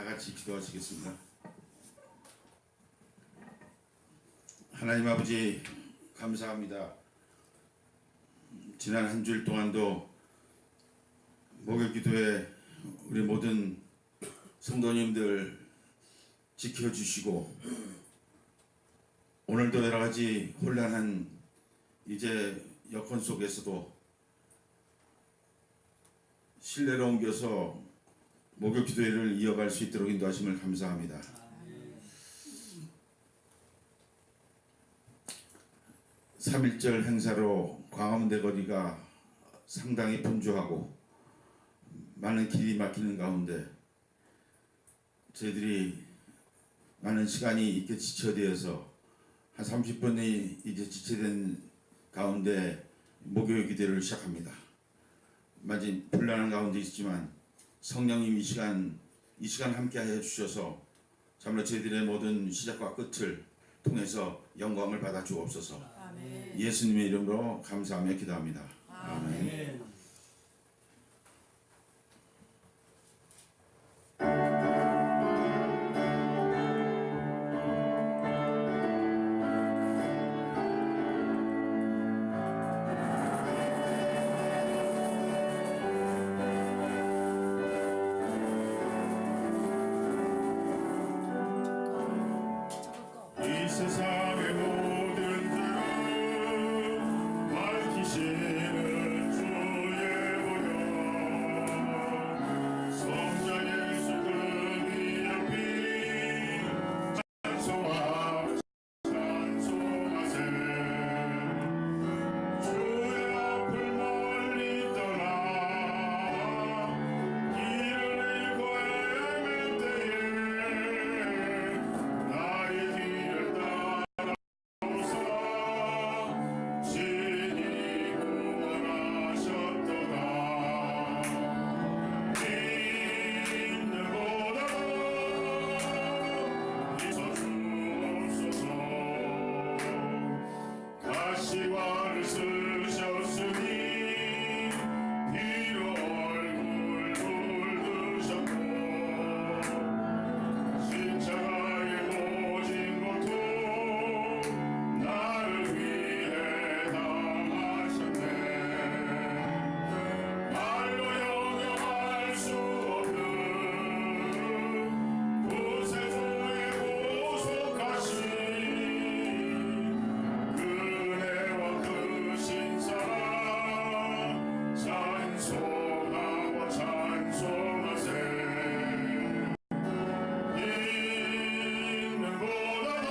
다 같이 기도하시겠습니다. 하나님 아버지 감사합니다. 지난 한 주일 동안도 목요기도에 우리 모든 성도님들 지켜주시고 오늘도 여러가지 혼란한 이제 여건 속에서도 신뢰로 옮겨서 목요기도회를 이어갈 수 있도록 인도하심을 감사합니다. 3.1절 행사로 광화문대 거리가 상당히 분주하고 많은 길이 막히는 가운데 저희들이 많은 시간이 있게 지체되어서 한 30분이 이제 지체된 가운데 목요일 기도를 시작합니다. 마치 불안한 가운데 있지만 성령님 이 시간 함께 하여 주셔서 참으로 저희들의 모든 시작과 끝을 통해서 영광을 받아 주옵소서. 아멘. 예수님의 이름으로 감사하며 기도합니다. 아멘. 아멘. 세상의 모든 들을 밝히시는 주의 보혈 성자 예수 그 귀한 피 찬송하세 주의 앞을 멀리 떠나 길을 잃고 헤맬 때에 나의 길을 가시관을 쓰셨으니 피로 얼굴 물드셨고 십자가의 모진 고통 나를 위해 당하셨네. 말로 형용할 수 없는 구세주의 보속하신 은혜와 크신 사랑 찬송하고 찬송하세. 있는 보다도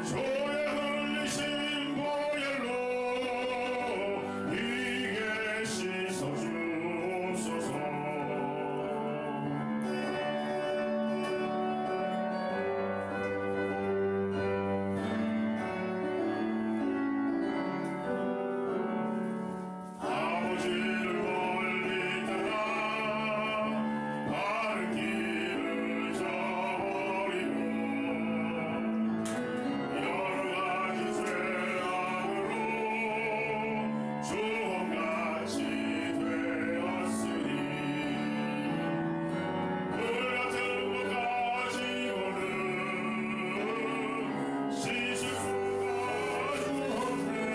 조에 흘리신 보혈로 이게 씻어주옵소서. 아버지를 멀리 떠나 바른 길을 저버리고 여러가지 죄악으로 주홍같이 되었으니 불같은 것 가지고는 씻을 수가 없네.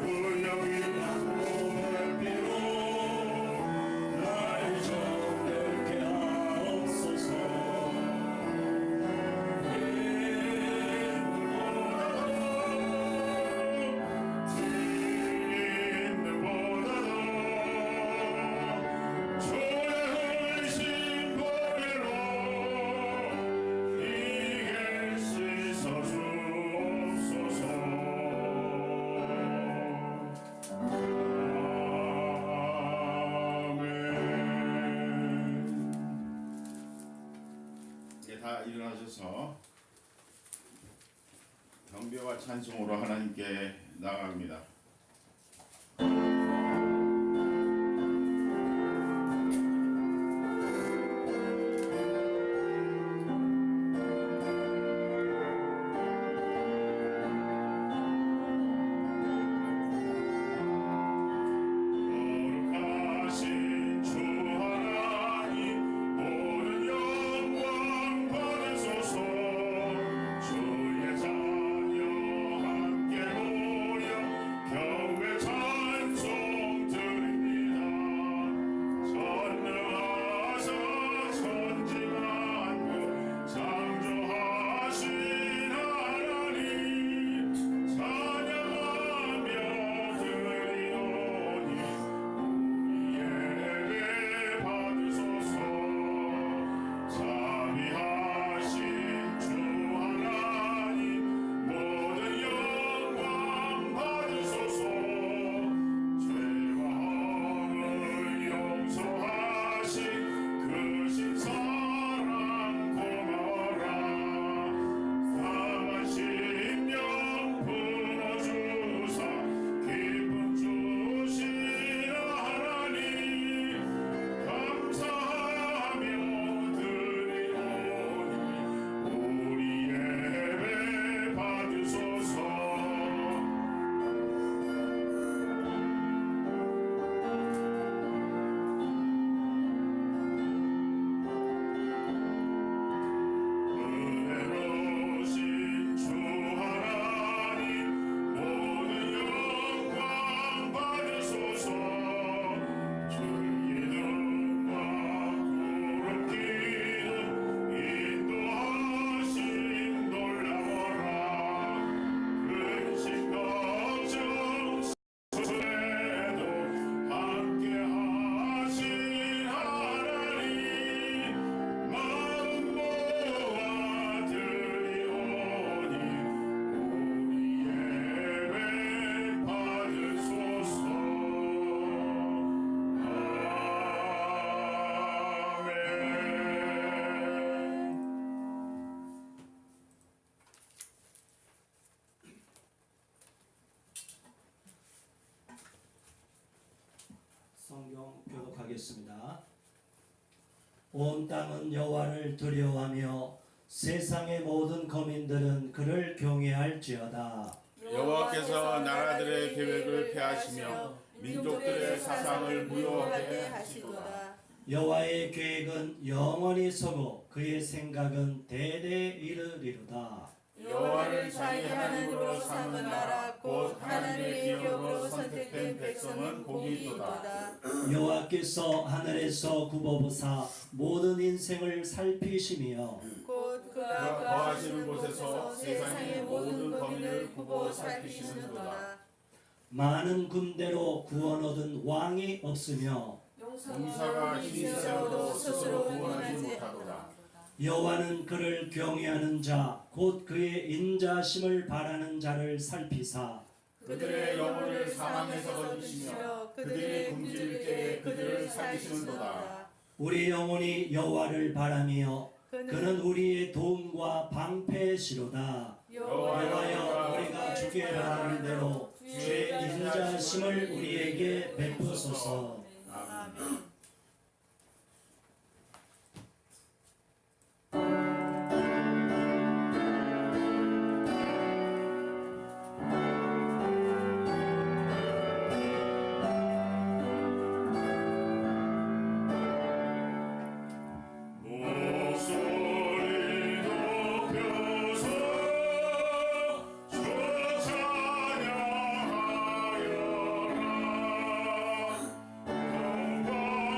분명히 몸의 피로 나를 정결케 하옵소서. 있는 보다도 조에 흘리신 보혈로 이게 씻어주옵소서. 아멘. 네, 다 일어나셔서 경배와 찬송으로 하나님께 나아갑니다. 교독하겠습니다. 온 땅은 여호와를 두려워하며 세상의 모든 거민들은 그를 경외할지어다. 여호와께서 나라들의 계획을 폐하시며 민족들의 사상을 무효하게 하시도다. 여호와의 계획은 영원히 서고 그의 생각은 대대에 이르리로다. 여호와를 자기 하나님으로 삼은 나라 곧 하나님의 기업으로 선택된 백성은 복이 있도다. 여호와께서 하늘에서 굽어보사 모든 인생을 살피시며 곧 그가 그가 거하시는 곳에서 세상의 모든 거민을 굽어 살피시는도다. 많은 군대로 구원 얻은 왕이 없으며 용사가 힘세어도 스스로 구원하지 못하도다. 여호와는 그를 경외하는 자 곧 그의 인자심을 바라는 자를 살피사 그들의 영혼을 사망에서 건지시며 그들이 굶주릴 때에 그들을 살리시는도다. 우리 영혼이 여호와를 바라며 그는 우리의 도움과 방패시로다. 여호와여 우리가 주께 바라는 대로 주의 인자심을 우리에게 베푸소서. 아멘. 목소리 높여서 주 찬양하여라.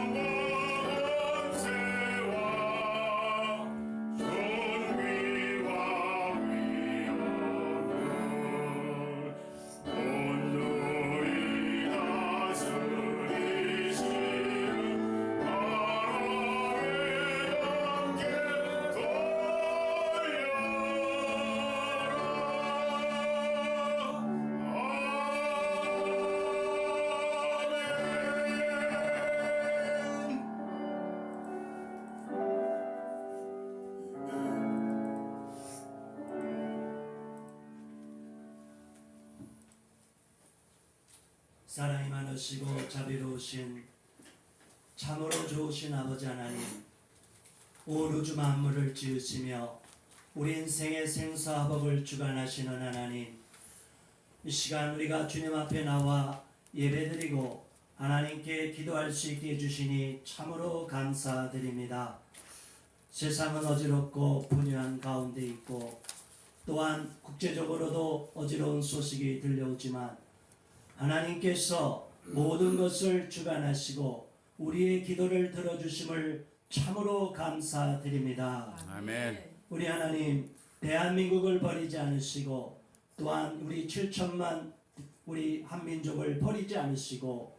영광과 권세와 존귀와 위엄을 온누이 다스리시는 하나님의 영계 돌려라. 아멘. 사랑이 많으시고 자비로우신 참으로 좋으신 아버지 하나님, 온 우주 만물을 지으시며 우리 인생의 생사화복을 주관하시는 하나님, 이 시간 우리가 주님 앞에 나와 예배드리고 하나님께 기도할 수 있게 해주시니 참으로 감사드립니다. 세상은 어지럽고 분유한 가운데 있고 또한 국제적으로도 어지러운 소식이 들려오지만 하나님께서 모든 것을 주관하시고 우리의 기도를 들어주심을 참으로 감사드립니다. 아멘. 우리 하나님, 대한민국을 버리지 않으시고 또한 우리 7천만 우리 한민족을 버리지 않으시고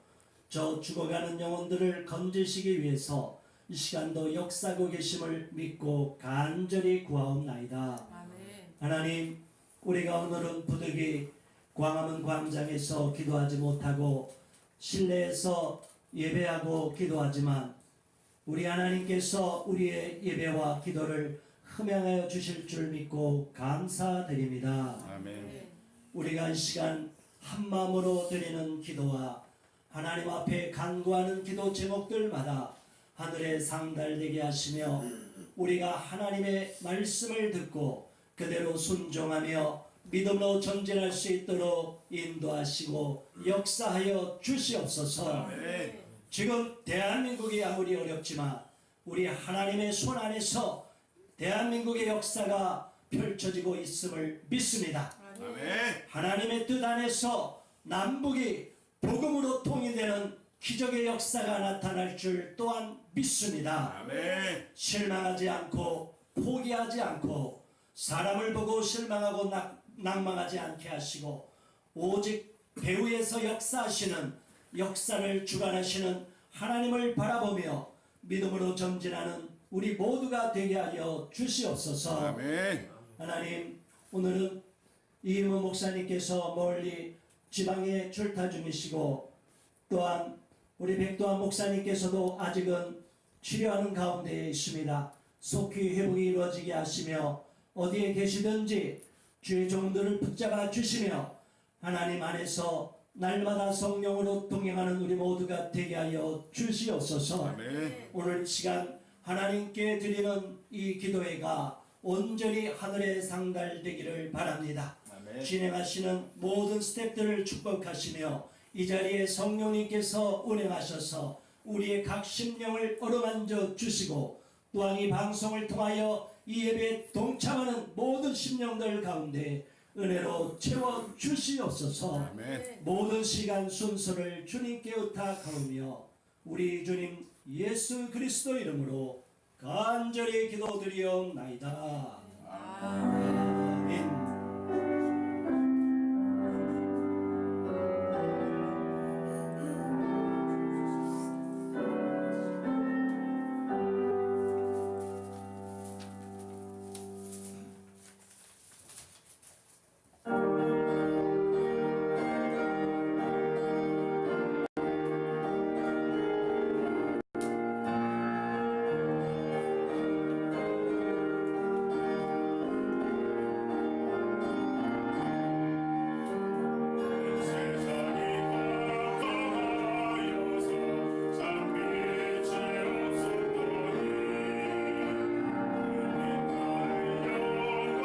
저 죽어가는 영혼들을 건지시기 위해서 이 시간도 역사하고 계심을 믿고 간절히 구하옵나이다. 아멘. 하나님, 우리가 오늘은 부득이 광화문 광장에서 기도하지 못하고 실내에서 예배하고 기도하지만 우리 하나님께서 우리의 예배와 기도를 흠양하여 주실 줄 믿고 감사드립니다. 아멘. 우리가 이 시간 한 마음으로 드리는 기도와 하나님 앞에 간구하는 기도 제목들마다 하늘에 상달되게 하시며 우리가 하나님의 말씀을 듣고 그대로 순종하며 믿음으로 전진할 수 있도록 인도하시고 역사하여 주시옵소서. 아멘. 지금 대한민국이 아무리 어렵지만 우리 하나님의 손 안에서 대한민국의 역사가 펼쳐지고 있음을 믿습니다. 아멘. 하나님의 뜻 안에서 남북이 복음으로 통일되는 기적의 역사가 나타날 줄 또한 믿습니다. 아멘. 실망하지 않고 포기하지 않고 사람을 보고 실망하고 낭망하지 않게 하시고 오직 배후에서 역사하시는 역사를 주관하시는 하나님을 바라보며 믿음으로 전진하는 우리 모두가 되게 하여 주시옵소서. 아멘. 하나님, 오늘은 이임우 목사님께서 멀리 지방에 출타 중이시고 또한 우리 백도환 목사님께서도 아직은 치료하는 가운데 있습니다. 속히 회복이 이루어지게 하시며 어디에 계시든지 주의 종들을 붙잡아 주시며 하나님 안에서 날마다 성령으로 동행하는 우리 모두가 되게 하여 주시옵소서. 아멘. 오늘 시간 하나님께 드리는 이 기도회가 온전히 하늘에 상달되기를 바랍니다. 아멘. 진행하시는 모든 스태프들을 축복하시며 이 자리에 성령님께서 운행하셔서 우리의 각 심령을 어루만져 주시고 또한 이 방송을 통하여 이 예배에 동참하는 모든 심령들 가운데 은혜로 채워 주시옵소서. 아멘. 모든 시간 순서를 주님께 의탁하오며 우리 주님 예수 그리스도 이름으로 간절히 기도드리옵나이다. 아멘. 세상이 강하여서 잠기지 없었더니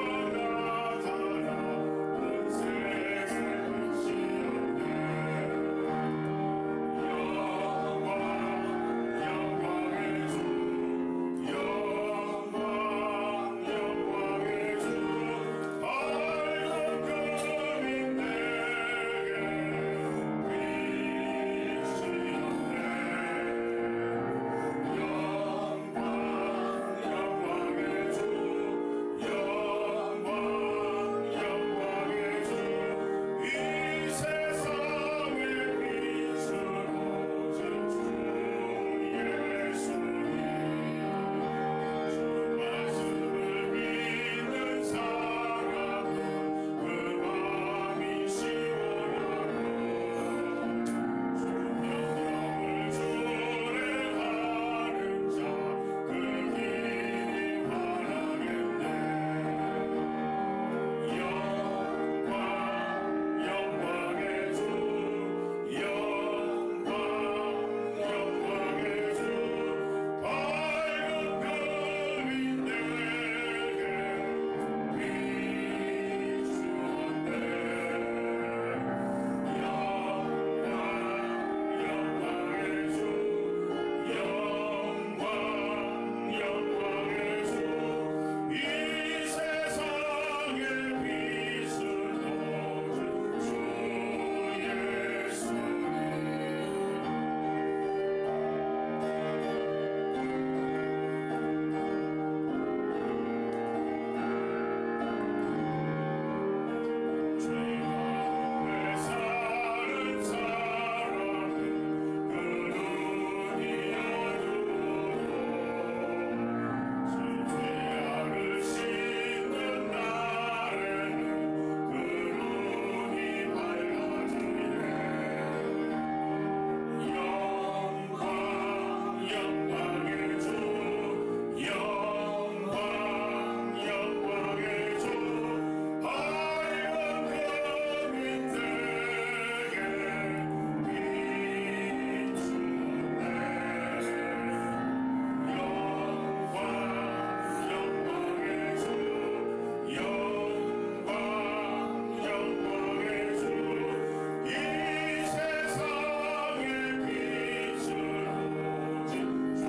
영광 나타나 온 세상을 지었네. 영광의 주 영광의 주 밝은 금이 내게 비추었네. 영광의 주 영광의 주 이 세상의 빛으로 주 예수님 주 말씀을 믿는 사람은 그 마음이 시원하고 주 명령을 순례하는 자 그 길이 환하겠네. 영광의 주 영광의 주 밝은 금이 내게 비추었네. 영광의 주 영광의 주 이 세상의 빛을 보여준 주 예수님 죄가운데 사는 사람은 그 눈이 어두워도 죄악을 씻는 날에는 그 눈이 밝아지네. 영광의 주 영광의 주 밝은 금이 내게 비추네. 영광의 주 영광의 주 이 세상의 빛을 오직 주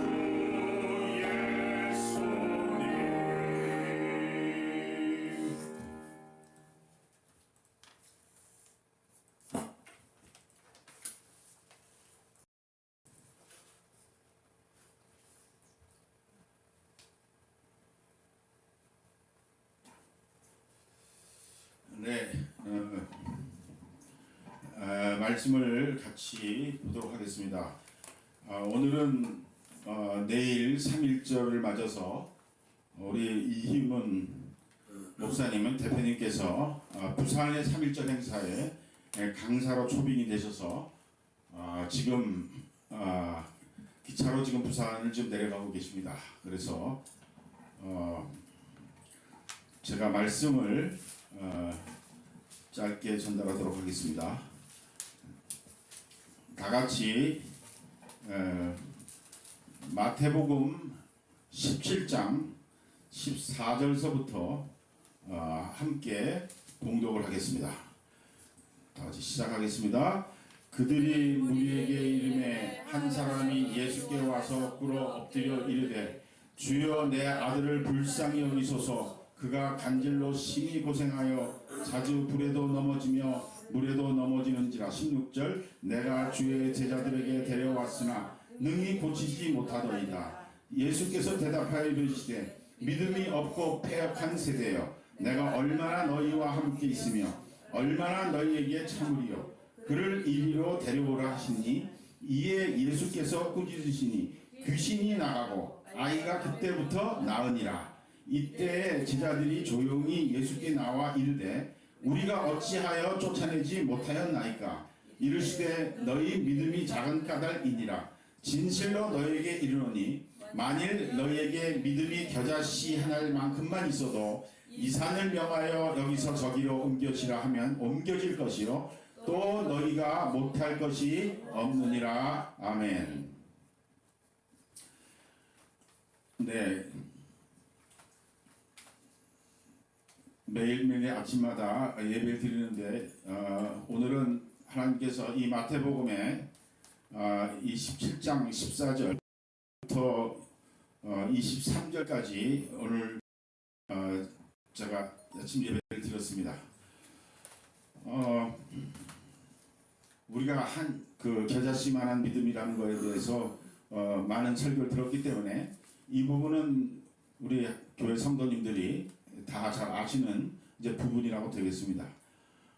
예수님. 네, 말씀을 같이 보도록 하겠습니다. 오늘은 내일 3.1절을 맞아서 우리 이희문 목사님은 대표님께서 부산의 3.1절 행사에 강사로 초빙이 되셔서 지금 기차로 지금 부산을 지금 내려가고 계십니다. 그래서 제가 말씀을 짧게 전달하도록 하겠습니다. 다 같이 마태복음 17장 14절서부터 함께 봉독을 하겠습니다. 다 같이 시작하겠습니다. 그들이 무리에게 이르매 한 사람이 예수께 와서 꿇어 엎드려 이르되 주여 내 아들을 불쌍히 여기소서. 그가 간질로 심히 고생하여 자주 불에도 넘어지며 물에도 넘어지는지라. 16절 내가 주의 제자들에게 데려왔으나 능히 고치지 못하더이다. 예수께서 대답하여 이르시되 믿음이 없고 패역한 세대여, 내가 얼마나 너희와 함께 있으며 얼마나 너희에게 참으리요. 그를 이리로 데려오라 하시니 이에 예수께서 꾸짖으시니 귀신이 나가고 아이가 그때부터 나으니라. 이때에 제자들이 조용히 예수께 나와 이르되 우리가 어찌하여 쫓아내지 못하였나이까. 이르시되 너희 믿음이 작은 까닭이니라. 진실로 너희에게 이르노니 만일 너희에게 믿음이 겨자씨 하나일 만큼만 있어도 이 산을 명하여 여기서 저기로 옮겨지라 하면 옮겨질 것이요 또 너희가 못할 것이 없느니라. 아멘. 네, 매일매일 아침마다 예배를 드리는데 오늘은 하나님께서 이 마태복음의 이 17장 14절부터 23절까지 오늘 제가 아침 예배를 드렸습니다. 우리가 한 그 겨자씨만한 믿음이라는 것에 대해서 많은 설교를 들었기 때문에 이 부분은 우리 교회 성도님들이 다 잘 아시는 이제 부분이라고 되겠습니다.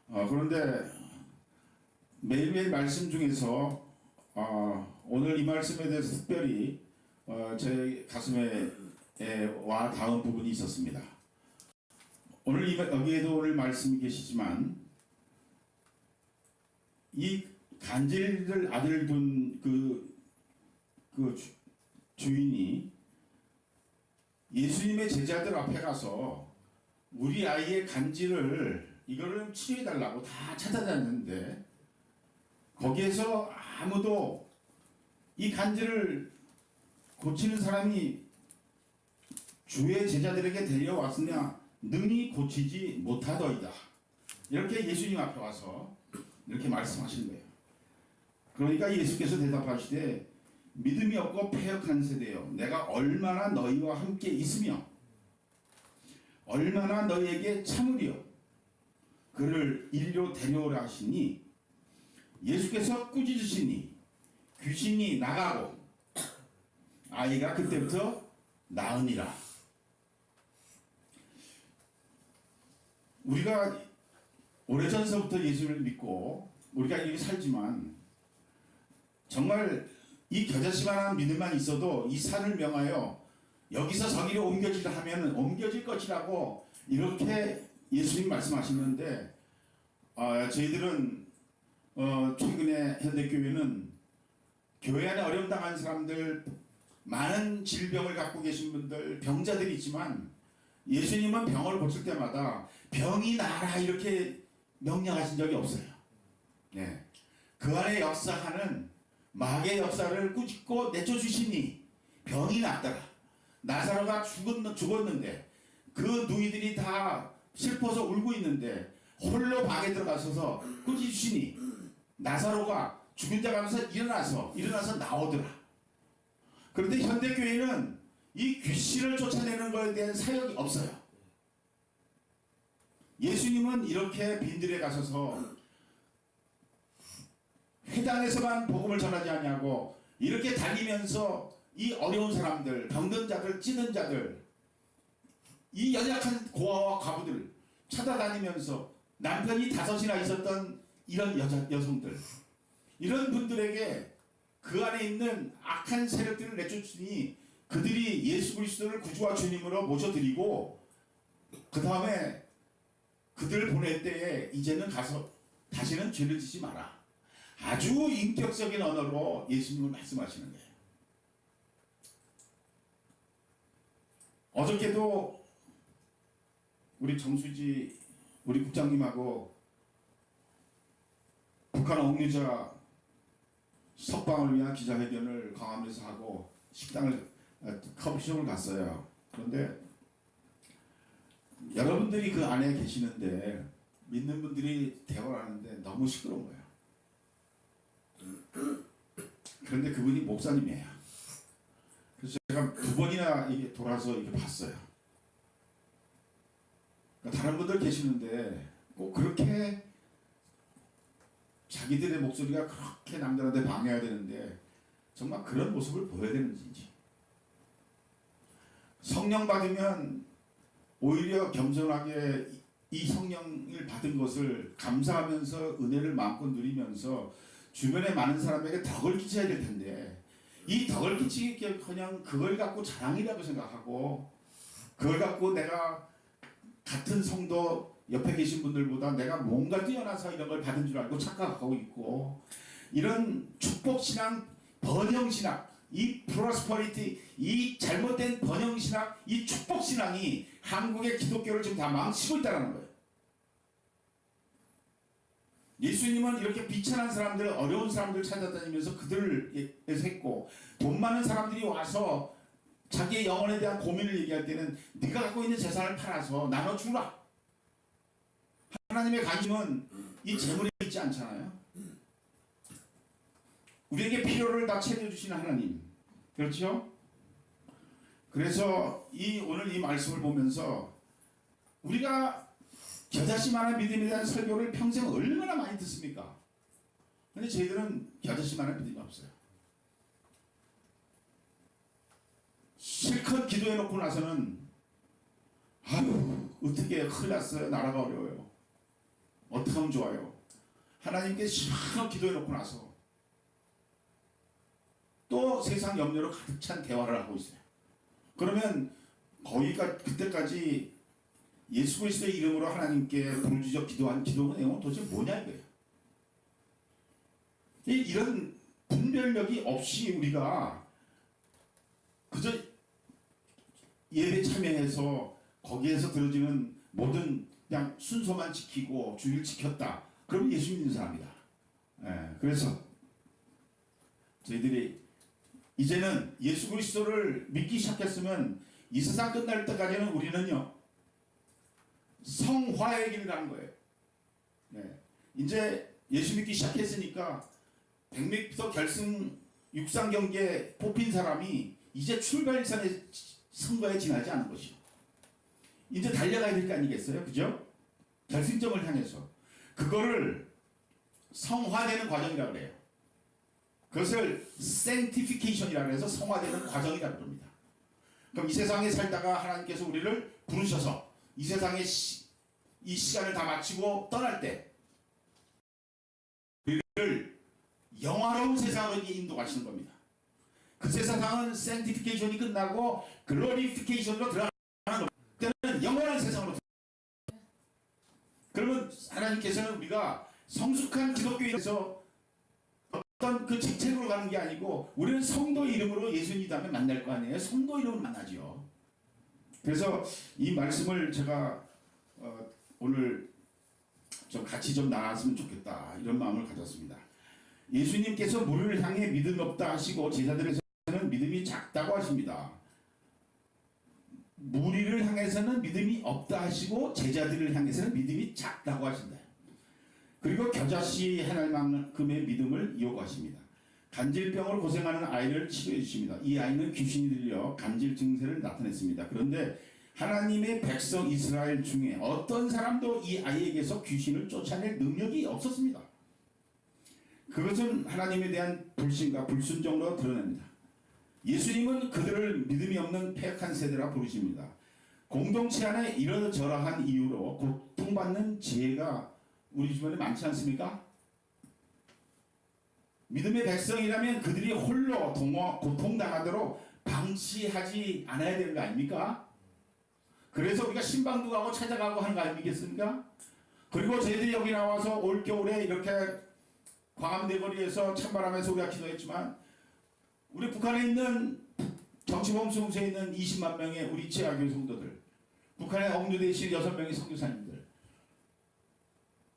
그런데 매일매일 말씀 중에서 오늘 이 말씀에 대해서 특별히 제 가슴에 와 닿은 부분이 있었습니다. 오늘 여기에도 오늘 말씀이 계시지만 이 간질을 아들 둔 그 주인이 예수님의 제자들 앞에 가서 우리 아이의 간질을 이거를 치료해달라고 다 찾아다녔는데 거기에서 아무도 이 간질을 고치는 사람이 주의 제자들에게 데려왔으나 능히 고치지 못하더이다. 이렇게 예수님 앞에 와서 이렇게 말씀하신 거예요. 그러니까 예수께서 대답하시되 믿음이 없고 패역한 세대여, 내가 얼마나 너희와 함께 있으며 얼마나 너희에게 참으리요. 그를 이리로 데려오라 하시니 예수께서 꾸짖으시니 귀신이 나가고 아이가 그때부터 나으니라. 우리가 오래전서부터 예수를 믿고 우리가 이렇게 살지만 정말 이 겨자씨만한 믿음만 있어도 이 산을 명하여 여기서 저기로 옮겨지라 하면 옮겨질 것이라고 이렇게 예수님 말씀하시는데 저희들은 최근에 현대교회는 교회 안에 어려움 당한 사람들, 많은 질병을 갖고 계신 분들, 병자들이 있지만 예수님은 병을 고칠 때마다 병이 나라 이렇게 명령하신 적이 없어요. 네. 그 안에 역사하는 마귀의 역사를 꾸짖고 내쫓으시니 병이 낫더라. 나사로가 죽었는데 그 누이들이 다 슬퍼서 울고 있는데 홀로 방에 들어가셔서 꾸짖으시니 나사로가 죽은 자 가운데서 일어나서 나오더라. 그런데 현대교회는 이 귀신을 쫓아내는 것에 대한 사역이 없어요. 예수님은 이렇게 빈들에 가셔서 회당에서만 복음을 전하지 않냐고 이렇게 다니면서 이 어려운 사람들, 병든 자들, 찌든 자들, 이 연약한 고아와 과부들 찾아다니면서 남편이 5이나 있었던 이런 여성들, 이런 분들에게 그 안에 있는 악한 세력들을 내쫓으니 그들이 예수 그리스도를 구주와 주님으로 모셔드리고 그 다음에 그들을 보낼 때에 이제는 가서 다시는 죄를 짓지 마라. 아주 인격적인 언어로 예수님을 말씀하시는 거예요. 어저께도 우리 정수지 우리 국장님하고 북한 억류자 석방을 위한 기자회견을 광화문에서 하고 식당을 커피숍을 갔어요. 그런데 여러분들이 그 안에 계시는데 믿는 분들이 대화를 하는데 너무 시끄러운 거예요. 그런데 그분이 목사님이에요. 그래서 제가 2번이나 이게 돌아서 이렇게 봤어요. 그러니까 다른 분들 계시는데 꼭 그렇게 자기들의 목소리가 그렇게 남들한테 방해해야 되는데 정말 그런 모습을 보여야 되는지. 성령 받으면 오히려 겸손하게 이 성령을 받은 것을 감사하면서 은혜를 마음껏 누리면서 주변에 많은 사람에게 덕을 끼쳐야 될 텐데 이 덕을 끼치기 그냥 그걸 갖고 자랑이라고 생각하고 그걸 갖고 내가 같은 성도 옆에 계신 분들보다 내가 뭔가 뛰어나서 이런 걸 받은 줄 알고 착각하고 있고 이런 축복신앙, 번영신앙, 이 프로스퍼리티, 이 잘못된 번영신앙, 이 축복신앙이 한국의 기독교를 지금 다 망치고 있다는 거예요. 예수님은 이렇게 비천한 사람들, 어려운 사람들 찾아다니면서 그들을 했고 돈 많은 사람들이 와서 자기의 영혼에 대한 고민을 얘기할 때는 네가 갖고 있는 재산을 팔아서 나눠주라. 하나님의 관심은 이 재물에 있지 않잖아요. 우리에게 필요를 다 채워주시는 하나님. 그렇죠? 그래서 오늘 이 말씀을 보면서 우리가 겨자씨만한 믿음에 대한 설교를 평생 얼마나 많이 듣습니까? 근데 저희들은 겨자씨만한 믿음이 없어요. 실컷 기도해놓고 나서는 아유 어떻게 큰일 났어요. 나라가 어려워요. 어떻게 하면 좋아요. 하나님께 실컷 기도해놓고 나서 또 세상 염려로 가득 찬 대화를 하고 있어요. 그러면 거기가 그때까지 예수 그리스도의 이름으로 하나님께 부르짖어 기도한 기도 내용은 도대체 뭐냐 이거예요. 이런 분별력이 없이 우리가 그저 예배 참여해서 거기에서 들어지는 모든 그냥 순서만 지키고 주의를 지켰다. 그럼 예수 믿는 사람이다. 그래서 저희들이 이제는 예수 그리스도를 믿기 시작했으면 이 세상 끝날 때까지는 우리는요 성화의 길을 가는 거예요. 이제 예수 믿기 시작했으니까 100m 결승 육상 경기에 뽑힌 사람이 이제 출발선의 선거에 지나지 않은 것이요. 이제 달려가야 될 거 아니겠어요? 그죠? 결승점을 향해서. 그거를 성화되는 과정이라고 그래요. 그것을 sanctification이라고 해서 성화되는 과정이라고 합니다. 그럼 이 세상에 살다가 하나님께서 우리를 부르셔서 이 세상에 이 시간을 다 마치고 떠날 때 우리를 영화로운 세상으로 인도하시는 겁니다. 그 세상은 sanctification이 끝나고 glorification으로 들어가는 때는 영원한 세상으로 들어가는. 그러면 하나님께서는 우리가 성숙한 기독교인에서 어떤 그 직책으로 가는 게 아니고 우리는 성도 이름으로 예수님 다음에 만날 거 아니에요. 성도 이름으로 만나죠. 그래서 이 말씀을 제가 오늘 좀 같이 좀 나눴으면 좋겠다 이런 마음을 가졌습니다. 예수님께서 무리를 향해 믿음 없다 하시고 제자들에서는 믿음이 작다고 하십니다. 무리를 향해서는 믿음이 없다 하시고 제자들을 향해서는 믿음이 작다고 하신다. 그리고 겨자씨 한 알만큼의 믿음을 요구하십니다. 간질병으로 고생하는 아이를 치료해 주십니다. 이 아이는 귀신이 들려 간질 증세를 나타냈습니다. 그런데 하나님의 백성 이스라엘 중에 어떤 사람도 이 아이에게서 귀신을 쫓아낼 능력이 없었습니다. 그것은 하나님에 대한 불신과 불순종으로 드러냅니다. 예수님은 그들을 믿음이 없는 패역한 세대라 부르십니다. 공동체 안에 이러저러한 이유로 고통받는 지혜가 우리 주변에 많지 않습니까? 믿음의 백성이라면 그들이 홀로 고통당하도록 방치하지 않아야 되는 거 아닙니까? 그래서 우리가 신방도 가고 찾아가고 하는 거 아니겠습니까? 그리고 저희들이 여기 나와서 올겨울에 이렇게 광화문대거리에서 찬바람에서 우리가 기도했지만 우리 북한에 있는 정치범수무소에 있는 20만 명의 우리 지하교회 성도들, 북한에 억류되어 있는 6명의 선교사님들,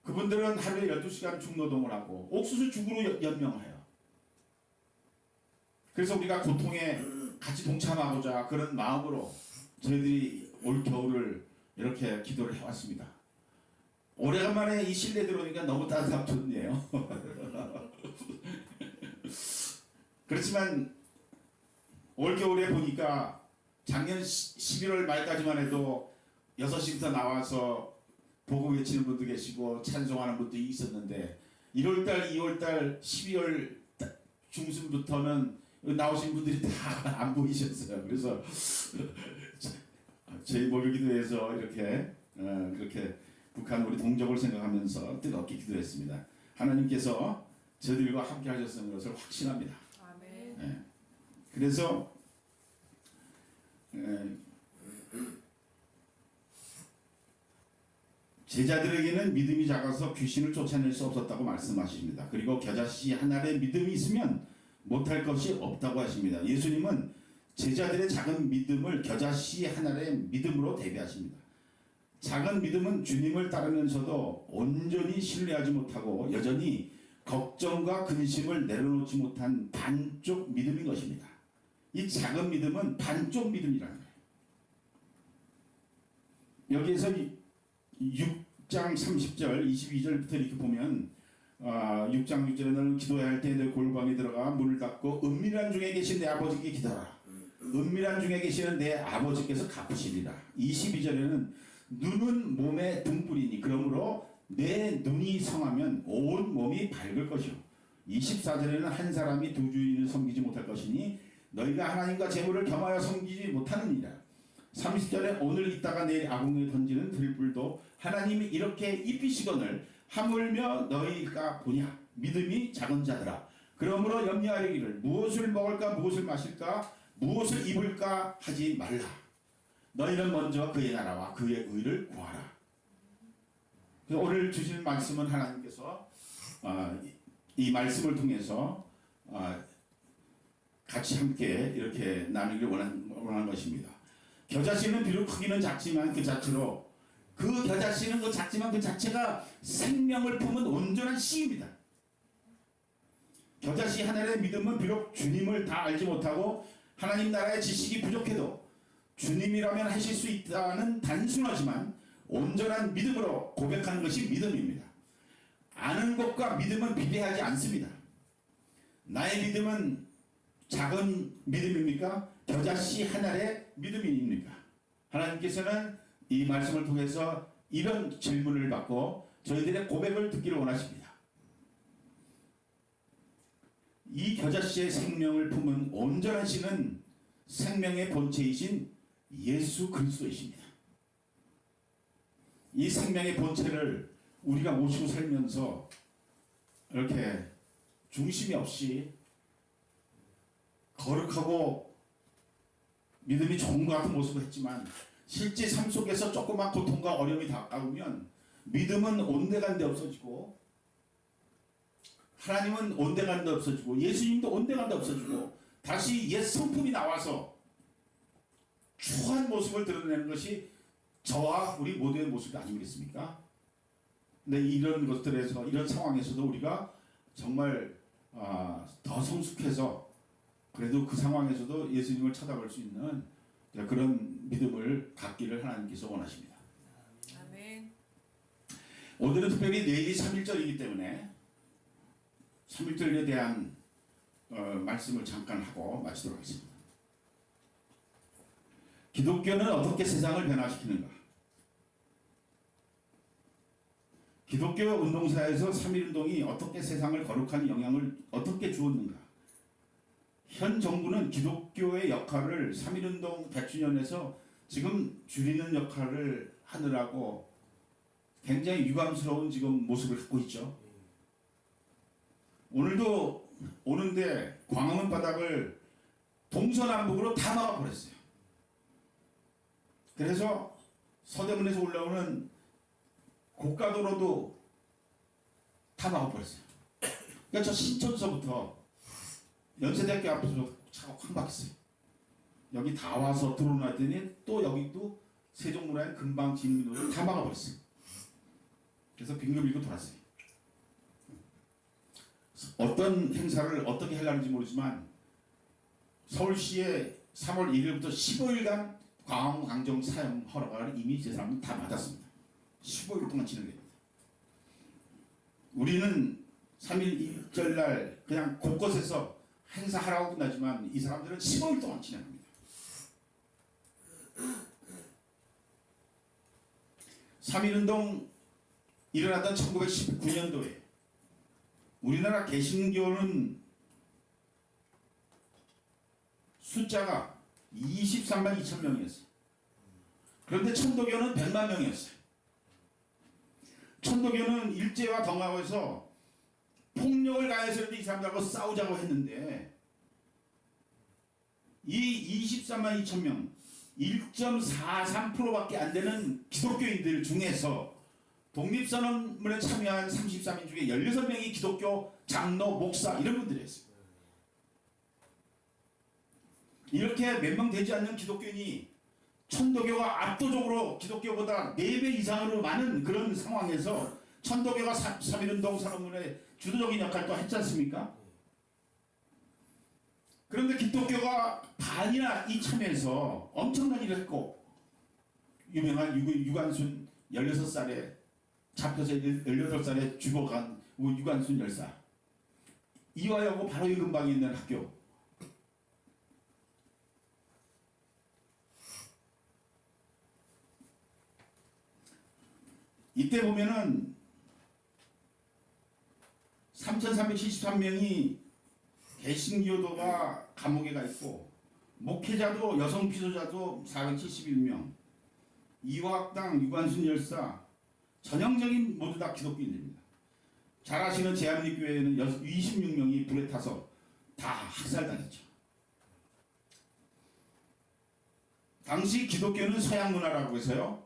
그분들은 하루에 12시간 중노동을 하고 옥수수 죽으로 연명해요. 그래서 우리가 고통에 같이 동참하고자 그런 마음으로 저희들이 올 겨울을 이렇게 기도를 해왔습니다. 오래간만에 이 실내 들어오니까 너무 따뜻하고 좋네요. 그렇지만 올겨울에 보니까 작년 11월 말까지만 해도 6시부터 나와서 보고 외치는 분도 계시고 찬송하는 분도 있었는데 1월달, 2월달, 12월 중순부터는 나오신 분들이 다 안 보이셨어요. 그래서 저희 목요기도에서 이렇게 그렇게 북한 우리 동족을 생각하면서 뜨겁게 기도했습니다. 하나님께서 저들과 함께 하셨다는 것을 확신합니다. 아멘. 예. 그래서 제자들에게는 믿음이 작아서 귀신을 쫓아낼 수 없었다고 말씀하십니다. 그리고 겨자씨 한 알의 믿음이 있으면 못할 것이 없다고 하십니다. 예수님은 제자들의 작은 믿음을 겨자씨 한 알의 믿음으로 대비하십니다. 작은 믿음은 주님을 따르면서도 온전히 신뢰하지 못하고 여전히 걱정과 근심을 내려놓지 못한 반쪽 믿음인 것입니다. 이 작은 믿음은 반쪽 믿음이라는 거예요. 여기에서 6장 30절 22절부터 이렇게 보면 6장 6절에는 기도해야 할 때 내 골방에 들어가 문을 닫고 은밀한 중에 계신 내 아버지께 기도하라. 은밀한 중에 계시는 내 아버지께서 갚으시리라. 22절에는 눈은 몸의 등불이니 그러므로 내 눈이 성하면 온 몸이 밝을 것이요. 24절에는 한 사람이 두 주인을 섬기지 못할 것이니 너희가 하나님과 재물을 겸하여 섬기지 못하느니라. 30절에 오늘 있다가 내일 아궁이에 던지는 들불도 하나님이 이렇게 입히시거늘 하물며 너희가 보냐. 믿음이 작은 자들아. 그러므로 염려하려기를 무엇을 먹을까 무엇을 마실까 무엇을 입을까 하지 말라. 너희는 먼저 그의 나라와 그의 의를 구하라. 그래서 오늘 주신 말씀은 하나님께서 이 말씀을 통해서 같이 함께 이렇게 나누기를 원하는 것입니다. 겨자씨는 비록 크기는 작지만 그 자체로 그 겨자씨는 그 작지만 그 자체가 생명을 품은 온전한 씨입니다. 겨자씨 하나의 믿음은 비록 주님을 다 알지 못하고 하나님 나라의 지식이 부족해도 주님이라면 하실 수 있다는 단순하지만 온전한 믿음으로 고백하는 것이 믿음입니다. 아는 것과 믿음은 비례하지 않습니다. 나의 믿음은 작은 믿음입니까? 겨자씨 한 알의 믿음입니까? 하나님께서는 이 말씀을 통해서 이런 질문을 받고 저희들의 고백을 듣기를 원하십니다. 이 겨자씨의 생명을 품은 온전한 씨는 생명의 본체이신 예수 그리스도이십니다. 이 생명의 본체를 우리가 모시고 살면서 이렇게 중심이 없이 거룩하고 믿음이 좋은 것 같은 모습을 했지만 실제 삶 속에서 조그만 고통과 어려움이 다가오면 믿음은 온데간데 없어지고 하나님은 온데간데 없어지고 예수님도 온데간데 없어지고 다시 옛 성품이 나와서 추한 모습을 드러내는 것이 저와 우리 모두의 모습이 아니겠습니까? 근데 이런 것들에서 이런 상황에서도 우리가 정말 더 성숙해서 그래도 그 상황에서도 예수님을 찾아갈 수 있는 그런 믿음을 갖기를 하나님께서 원하십니다. 아멘. 오늘은 특별히 내일이 3.1절이기 때문에 3.1절에 대한 말씀을 잠깐 하고 마치도록 하겠습니다. 기독교는 어떻게 세상을 변화시키는가? 기독교 운동사에서 3.1운동이 어떻게 세상을 거룩한 영향을 어떻게 주었는가? 현 정부는 기독교의 역할을 3.1운동 100주년에서 지금 줄이는 역할을 하느라고 굉장히 유감스러운 지금 모습을 갖고 있죠. 오늘도 오는데 광화문 바닥을 동서남북으로 다 막아버렸어요. 그래서 서대문에서 올라오는 고가도로도 다 막아버렸어요. 그러니까 저 신천서부터 연세대학교 앞에서 차가 확 막혔어요. 여기 다 와서 들어오더니 또 여기도 세종문화의 금방 진민호를 다 막아버렸어요. 그래서 빙글빙글 돌았어요. 어떤 행사를 어떻게 하려는지 모르지만 서울시에 3월 1일부터 15일간 광화문 강정 사용 허락을 이미 제 사람은 다 받았습니다. 15일 동안 진행됩니다. 우리는 3.1 날 그냥 곳곳에서 행사하라고 끝나지만 이 사람들은 15일 동안 진행합니다. 3.1운동 일어났던 1919년도에 우리나라 개신교는 숫자가 23만 2천 명이었어요. 그런데 천도교는 100만 명이었어요. 천도교는 일제와 동아에서 폭력을 가해서 이 사람들하고 싸우자고 했는데 이 23만 2천 명 1.43%밖에 안 되는 기독교인들 중에서 독립선언문에 참여한 33인 중에 16명이 기독교 장로, 목사 이런 분들이었어요. 이렇게 몇 명 되지 않는 기독교인이 천도교가 압도적으로 기독교보다 4배 이상으로 많은 그런 상황에서 천도교가 3.1운동 선언문에 주도적인 역할도 했지 않습니까? 그런데 기독교가 반이나 이 참여해서 엄청난 일을 했고 유명한 유관순 16살에 잡혀서 18살에 죽어간 유관순 열사 이화여고 바로 이 근방에 있는 학교 이때 보면은 3,373명이 개신교도가 감옥에 가 있고 목회자도 여성 피소자도 471명 이화학당 유관순 열사 전형적인 모두 다 기독교인입니다. 잘 아시는 제한리교회에는 26명이 불에 타서 다 학살당했죠. 당시 기독교는 서양 문화라고 해서요.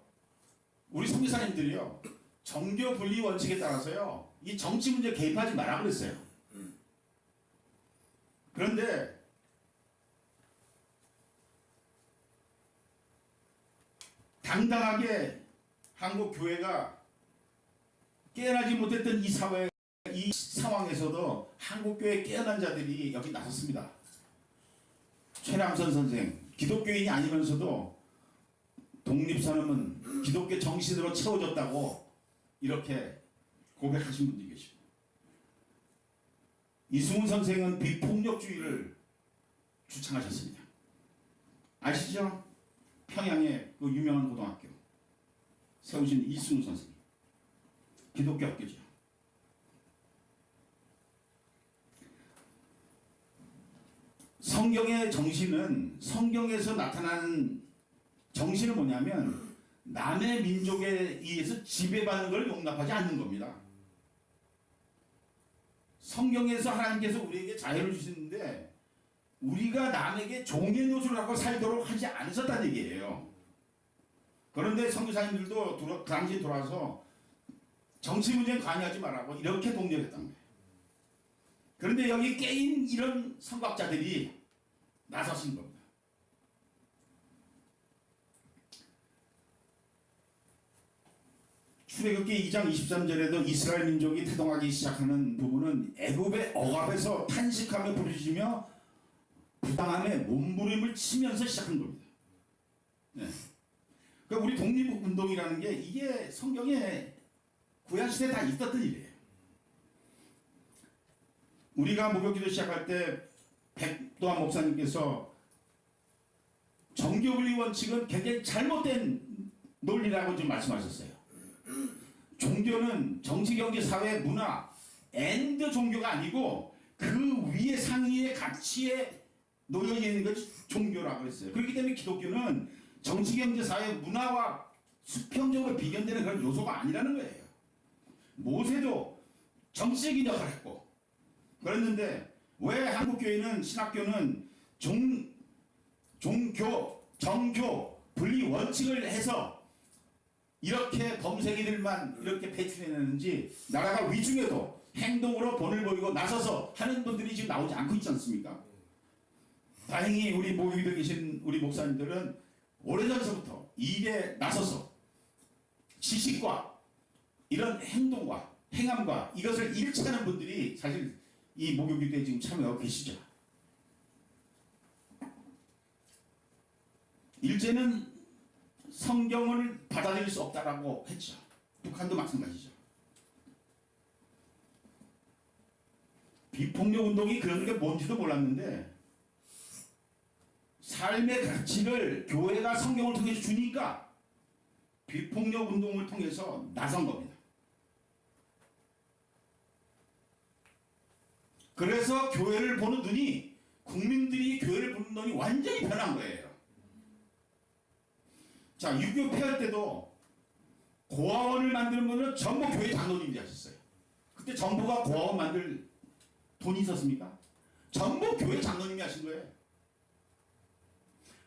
우리 선교사님들이요. 정교 분리 원칙에 따라서요. 이 정치 문제 개입하지 마라 그랬어요. 그런데 당당하게 한국 교회가 깨어나지 못했던 이 사회, 이 상황에서도 한국 교회 깨어난 자들이 여기 나섰습니다. 최남선 선생, 기독교인이 아니면서도 독립선언은 기독교 정신으로 채워졌다고 이렇게 고백하신 분들이 계시고, 이승훈 선생은 비폭력주의를 주창하셨습니다. 아시죠? 평양의 그 유명한 고등학교 세우신 이승훈 선생, 기독교 학교죠. 성경의 정신은, 성경에서 나타나는 정신은 뭐냐면 남의 민족에 의해서 지배받는 걸 용납하지 않는 겁니다. 성경에서 하나님께서 우리에게 자유를 주시는데 우리가 남에게 종의 노릇을 하고 살도록 하지 않으셨다는 얘기예요. 그런데 선교사님들도 그 당시에 돌아서 정치 문제에 관여하지 말라고 이렇게 독려했던 거예요. 그런데 여기 깨인 이런 선각자들이 나서신 겁니다. 출애굽기 2장 23절에도 이스라엘 민족이 태동하기 시작하는 부분은 애굽의 억압에서 탄식하며 부르짖으며 부당함에 몸부림을 치면서 시작한 겁니다. 네. 그러니까 우리 독립운동이라는 게 이게 성경에 구약시대에 다 있었던 일이에요. 우리가 목욕기도 시작할 때 백도환 목사님께서 정교분리 원칙은 굉장히 잘못된 논리라고 좀 말씀하셨어요. 종교는 정치, 경제, 사회, 문화, 앤드 종교가 아니고 그 위에 상위의 가치에 놓여 있는 것이 종교라고 했어요. 그렇기 때문에 기독교는 정치, 경제, 사회, 문화와 수평적으로 비견되는 그런 요소가 아니라는 거예요. 모세도 정치적인 역할을 했고 그랬는데 왜 한국교회는, 신학교는 종교, 정교 분리 원칙을 해서 이렇게 범생이들만 이렇게 배출해내는지, 나라가 위중에도 행동으로 본을 보이고 나서서 하는 분들이 지금 나오지 않고 있지 않습니까? 다행히 우리 모교에 계신 우리 목사님들은 오래전서부터 일에 나서서 지식과 이런 행동과 행함과 이것을 일치하는 분들이 사실 이 목요기도에 지금 참여하고 계시죠. 일제는 성경을 받아들일 수 없다라고 했죠. 북한도 마찬가지죠. 비폭력 운동이 그런 게 뭔지도 몰랐는데 삶의 가치를 교회가 성경을 통해서 주니까 비폭력 운동을 통해서 나선 겁니다. 그래서 교회를 보는 눈이, 국민들이 교회를 보는 눈이 완전히 변한 거예요. 자, 6.25 폐할 때도 고아원을 만드는 거는 전부 교회 장로님들이 하셨어요. 그때 정부가 고아원 만들 돈이 있었습니까? 전부 교회 장로님이 하신 거예요.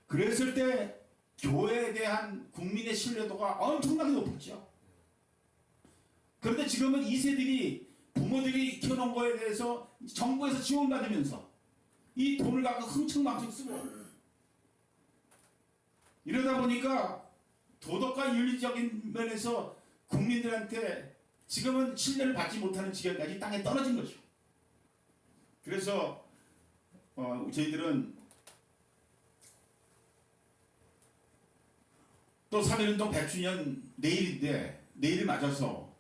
그랬을 때 교회에 대한 국민의 신뢰도가 엄청나게 높았죠. 그런데 지금은 2세들이 부모들이 키워놓은 거에 대해서 정부에서 지원받으면서 이 돈을 갖고 흥청망청 쓰고 이러다 보니까 도덕과 윤리적인 면에서 국민들한테 지금은 신뢰를 받지 못하는 지경까지 땅에 떨어진 거죠. 그래서 저희들은 또 3.1운동 100주년 내일인데 내일을 맞아서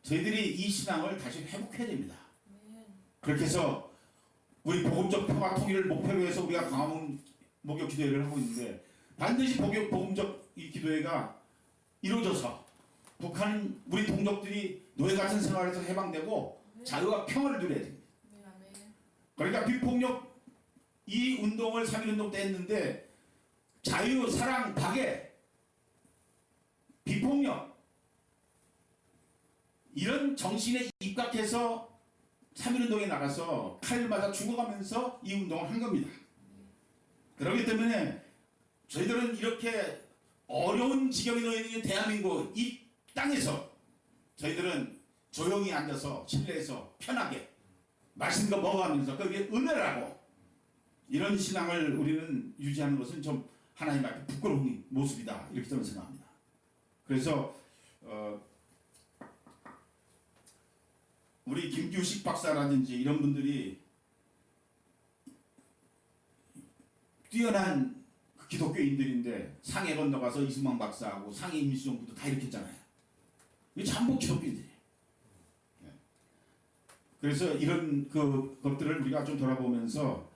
저희들이 이 신앙을 다시 회복해야 됩니다. 그렇게 해서 우리 복음적 평화 통일을 목표로 해서 우리가 광화문 목욕 기도회를 하고 있는데 반드시 복음적 이 기도회가 이루어져서 북한 우리 동족들이 노예 같은 생활에서 해방되고 자유와 평화를 누려야 됩니다. 그러니까 비폭력 이 운동을 3.1운동 때 했는데 자유, 사랑, 박애, 비폭력 이런 정신에 입각해서 3.1운동에 나가서 칼을 맞아 죽어가면서 이 운동을 한 겁니다. 그렇기 때문에 저희들은 이렇게 어려운 지경에 놓여 있는 대한민국 이 땅에서 저희들은 조용히 앉아서 실내에서 편하게 맛있는 거 먹어가면서 그게 은혜라고 이런 신앙을 우리는 유지하는 것은 좀 하나님 앞에 부끄러운 모습이다 이렇게 저는 생각합니다. 그래서 우리 김규식 박사라든지 이런 분들이 뛰어난 기독교인들인데 상해 건너가서 이승만 박사하고 상해 임시정부도 다 일으켰잖아요. 이 전부 기독교인들이에요. 그래서 이런 것들을 우리가 좀 돌아보면서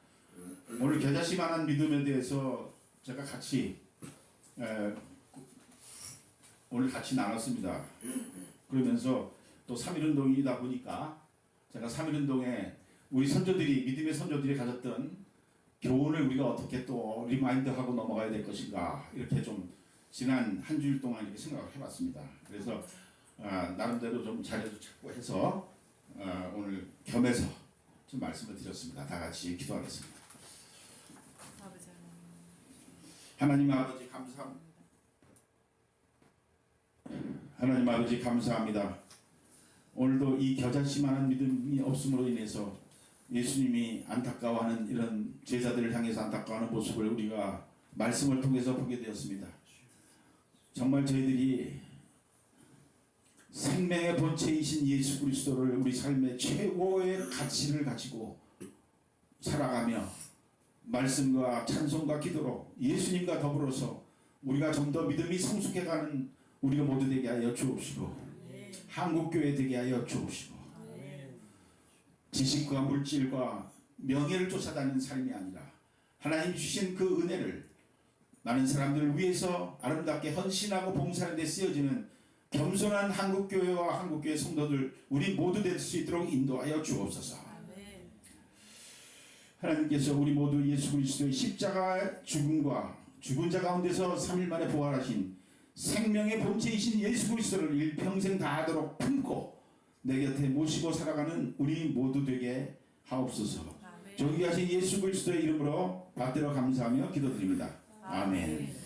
오늘 겨자씨만한 믿음에 대해서 제가 같이 오늘 같이 나눴습니다. 그러면서 또 3.1운동이다 보니까 제가 3.1운동에 우리 선조들이 믿음의 선조들이 가졌던 교훈을 우리가 어떻게 또 리마인드하고 넘어가야 될 것인가 이렇게 좀 지난 한 주일 동안 이렇게 생각을 해봤습니다. 그래서 나름대로 좀 자료도 찾고 해서 오늘 겸해서 좀 말씀을 드렸습니다. 다 같이 기도하겠습니다. 하나님 아버지 감사합니다. 하나님 아버지 감사합니다. 오늘도 이 겨자씨만한 믿음이 없음으로 인해서 예수님이 안타까워하는 이런 제자들을 향해서 안타까워하는 모습을 우리가 말씀을 통해서 보게 되었습니다. 정말 저희들이 생명의 본체이신 예수 그리스도를 우리 삶의 최고의 가치를 가지고 살아가며 말씀과 찬송과 기도로 예수님과 더불어서 우리가 좀 더 믿음이 성숙해가는 우리가 모두 되게 하여 주옵시고 한국교회 되게 하여 주옵시고 지식과 물질과 명예를 쫓아다니는 삶이 아니라 하나님 주신 그 은혜를 많은 사람들을 위해서 아름답게 헌신하고 봉사하는 데 쓰여지는 겸손한 한국교회와 한국교회 성도들 우리 모두 될 수 있도록 인도하여 주옵소서. 하나님께서 우리 모두 예수 그리스도의 십자가 죽음과 죽은 자 가운데서 3일 만에 부활하신 생명의 본체이신 예수 그리스도를 일평생 다하도록 품고 내 곁에 모시고 살아가는 우리 모두 되게 하옵소서. 존귀하신 예수 그리스도의 이름으로 받들어 감사하며 기도드립니다. 아멘.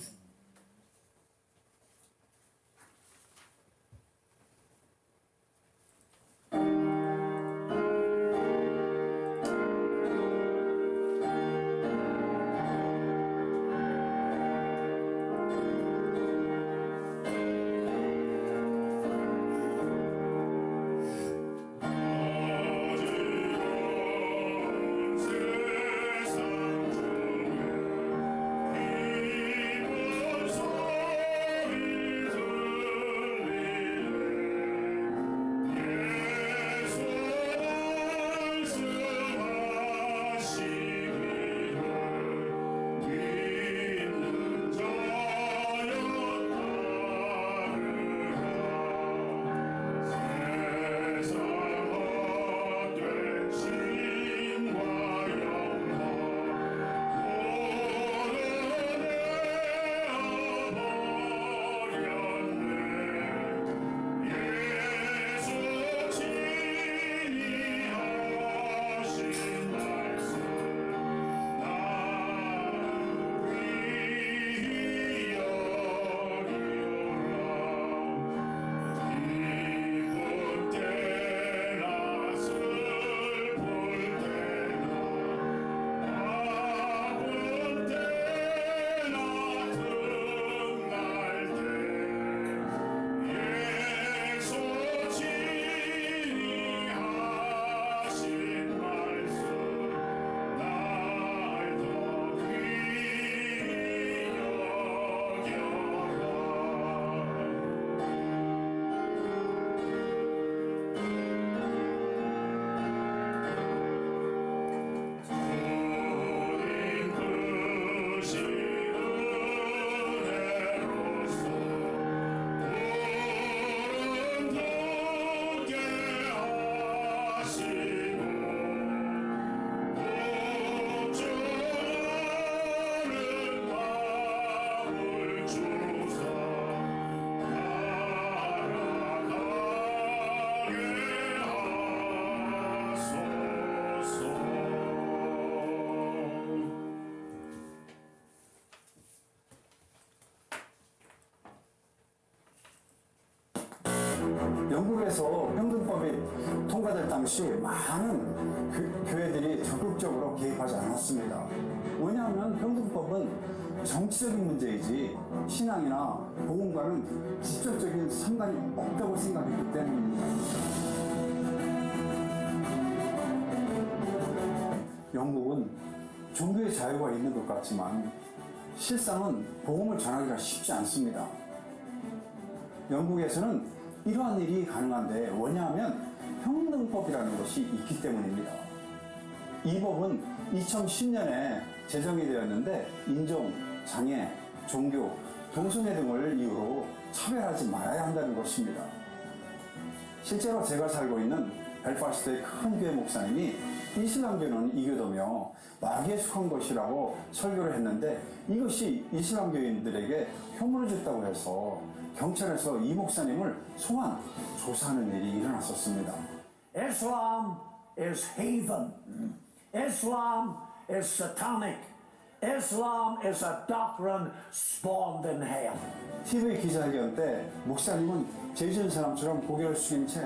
세상 중에 영국에서 평등법이 통과될 당시 많은 교회들이 적극적으로 개입하지 않았습니다. 왜냐하면 평등법은 정치적인 문제이지 신앙이나 복음과는 직접적인 상관이 없다고 생각했기 때문입니다. 영국은 종교의 자유가 있는 것 같지만 실상은 복음을 전하기가 쉽지 않습니다. 영국에서는 이러한 일이 가능한데 왜냐하면 평등법이라는 것이 있기 때문입니다. 이 법은 2010년에 제정이 되었는데 인종, 장애, 종교, 동성애 등을 이유로 차별하지 말아야 한다는 것입니다. 실제로 제가 살고 있는 벨파스트의 큰 교회 목사님이 이슬람교는 이교도며 마귀에 속한 것이라고 설교를 했는데 이것이 이슬람교인들에게 혐오를 줬다고 해서 경찰에서 이 목사님을 소환, 조사하는 일이 일어났었습니다. Islam is heathen. Islam is satanic. Islam is a doctrine spawned in hell. TV 기자회견 때 목사님은 죄 지은 사람처럼 고개를 숙인 채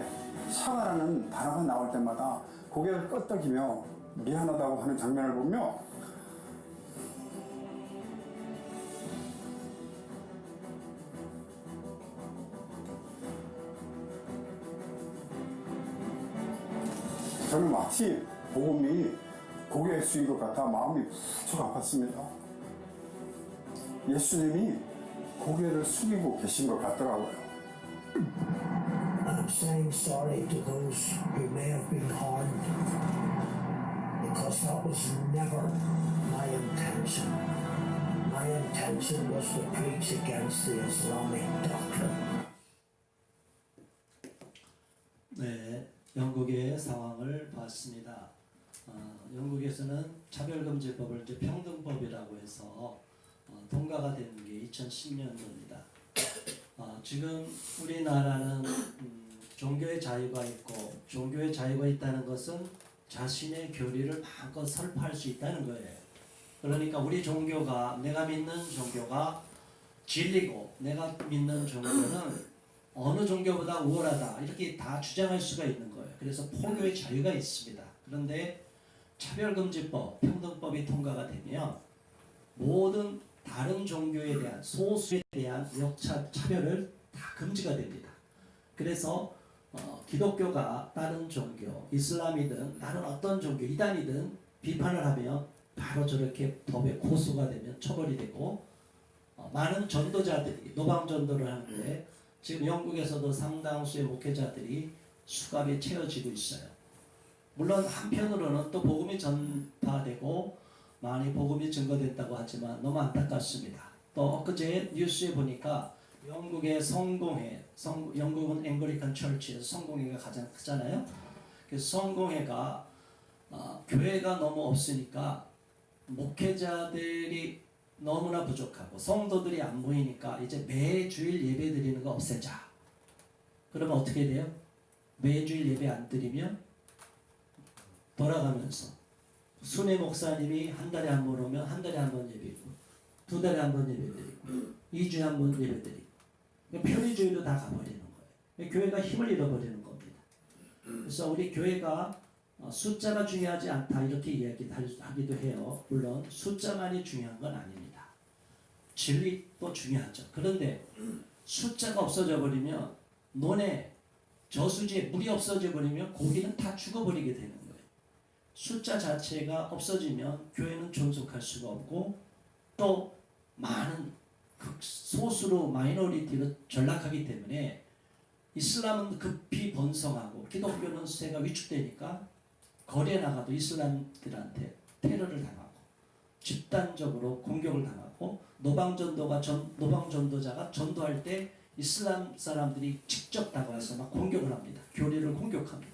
사과라는 단어가 나올 때마다 고개를 끄덕이며 미안하다고 하는 장면을 보며 저는 마치 복음이 고개에 숙인 것 같아 마음이 무척 아팠습니다. 예수님이 고개를 숙이고 계신 것 같더라고요. I'm saying sorry to those who may have been harmed because that was never my intention. My intention was to preach against the Islamic doctrine. 네, 영국의 상황을 봤습니다. 영국에서는 차별금지법을 이제 평등법이라고 해서 통과가 된 게 2010년도입니다. 지금 우리나라는 종교의 자유가 있고 종교의 자유가 있다는 것은 자신의 교리를 마음껏 설파할 수 있다는 거예요. 그러니까 우리 종교가 내가 믿는 종교가 진리고 내가 믿는 종교는 어느 종교보다 우월하다 이렇게 다 주장할 수가 있는 거예요. 그래서 포교의 자유가 있습니다. 그런데 차별금지법, 평등법이 통과가 되면 모든 다른 종교에 대한 소수에 대한 차별을 다 금지가 됩니다. 그래서 기독교가 다른 종교, 이슬람이든 다른 어떤 종교, 이단이든 비판을 하면 바로 저렇게 법에 고소가 되면 처벌이 되고 많은 전도자들이 노방 전도를 하는데 지금 영국에서도 상당수의 목회자들이 수갑이 채워지고 있어요. 물론 한편으로는 또 복음이 전파되고 많이 복음이 증거됐다고 하지만 너무 안타깝습니다. 또 엊그제 뉴스에 보니까 영국의 성공회, 영국은 앵글리칸 철치에서 성공회가 가장 크잖아요. 그래서 성공회가 교회가 너무 없으니까 목회자들이 너무나 부족하고 성도들이 안 보이니까 이제 매주일 예배 드리는 거 없애자. 그러면 어떻게 돼요? 매주일 예배 안 드리면 돌아가면서 순회 목사님이 한 달에 한 번 오면 한 달에 한 번 예배드리고 두 달에 한 번 예배드리고 2주에 한 번 예배드리고 편의주의로 다 가버리는 거예요. 교회가 힘을 잃어버리는 겁니다. 그래서 우리 교회가 숫자가 중요하지 않다 이렇게 이야기하기도 해요. 물론 숫자만이 중요한 건 아닙니다. 진리도 중요하죠. 그런데 숫자가 없어져 버리면 논에 저수지에 물이 없어져 버리면 고기는 다 죽어버리게 되는 거예요. 숫자 자체가 없어지면 교회는 존속할 수가 없고 또 많은 소수로 마이너리티로 전락하기 때문에 이슬람은 급히 번성하고 기독교는 세가 위축되니까 거리에 나가도 이슬람들한테 테러를 당하고 집단적으로 공격을 당하고 노방전도자가 전도할 때 이슬람 사람들이 직접 다가와서 막 공격을 합니다. 교리를 공격합니다.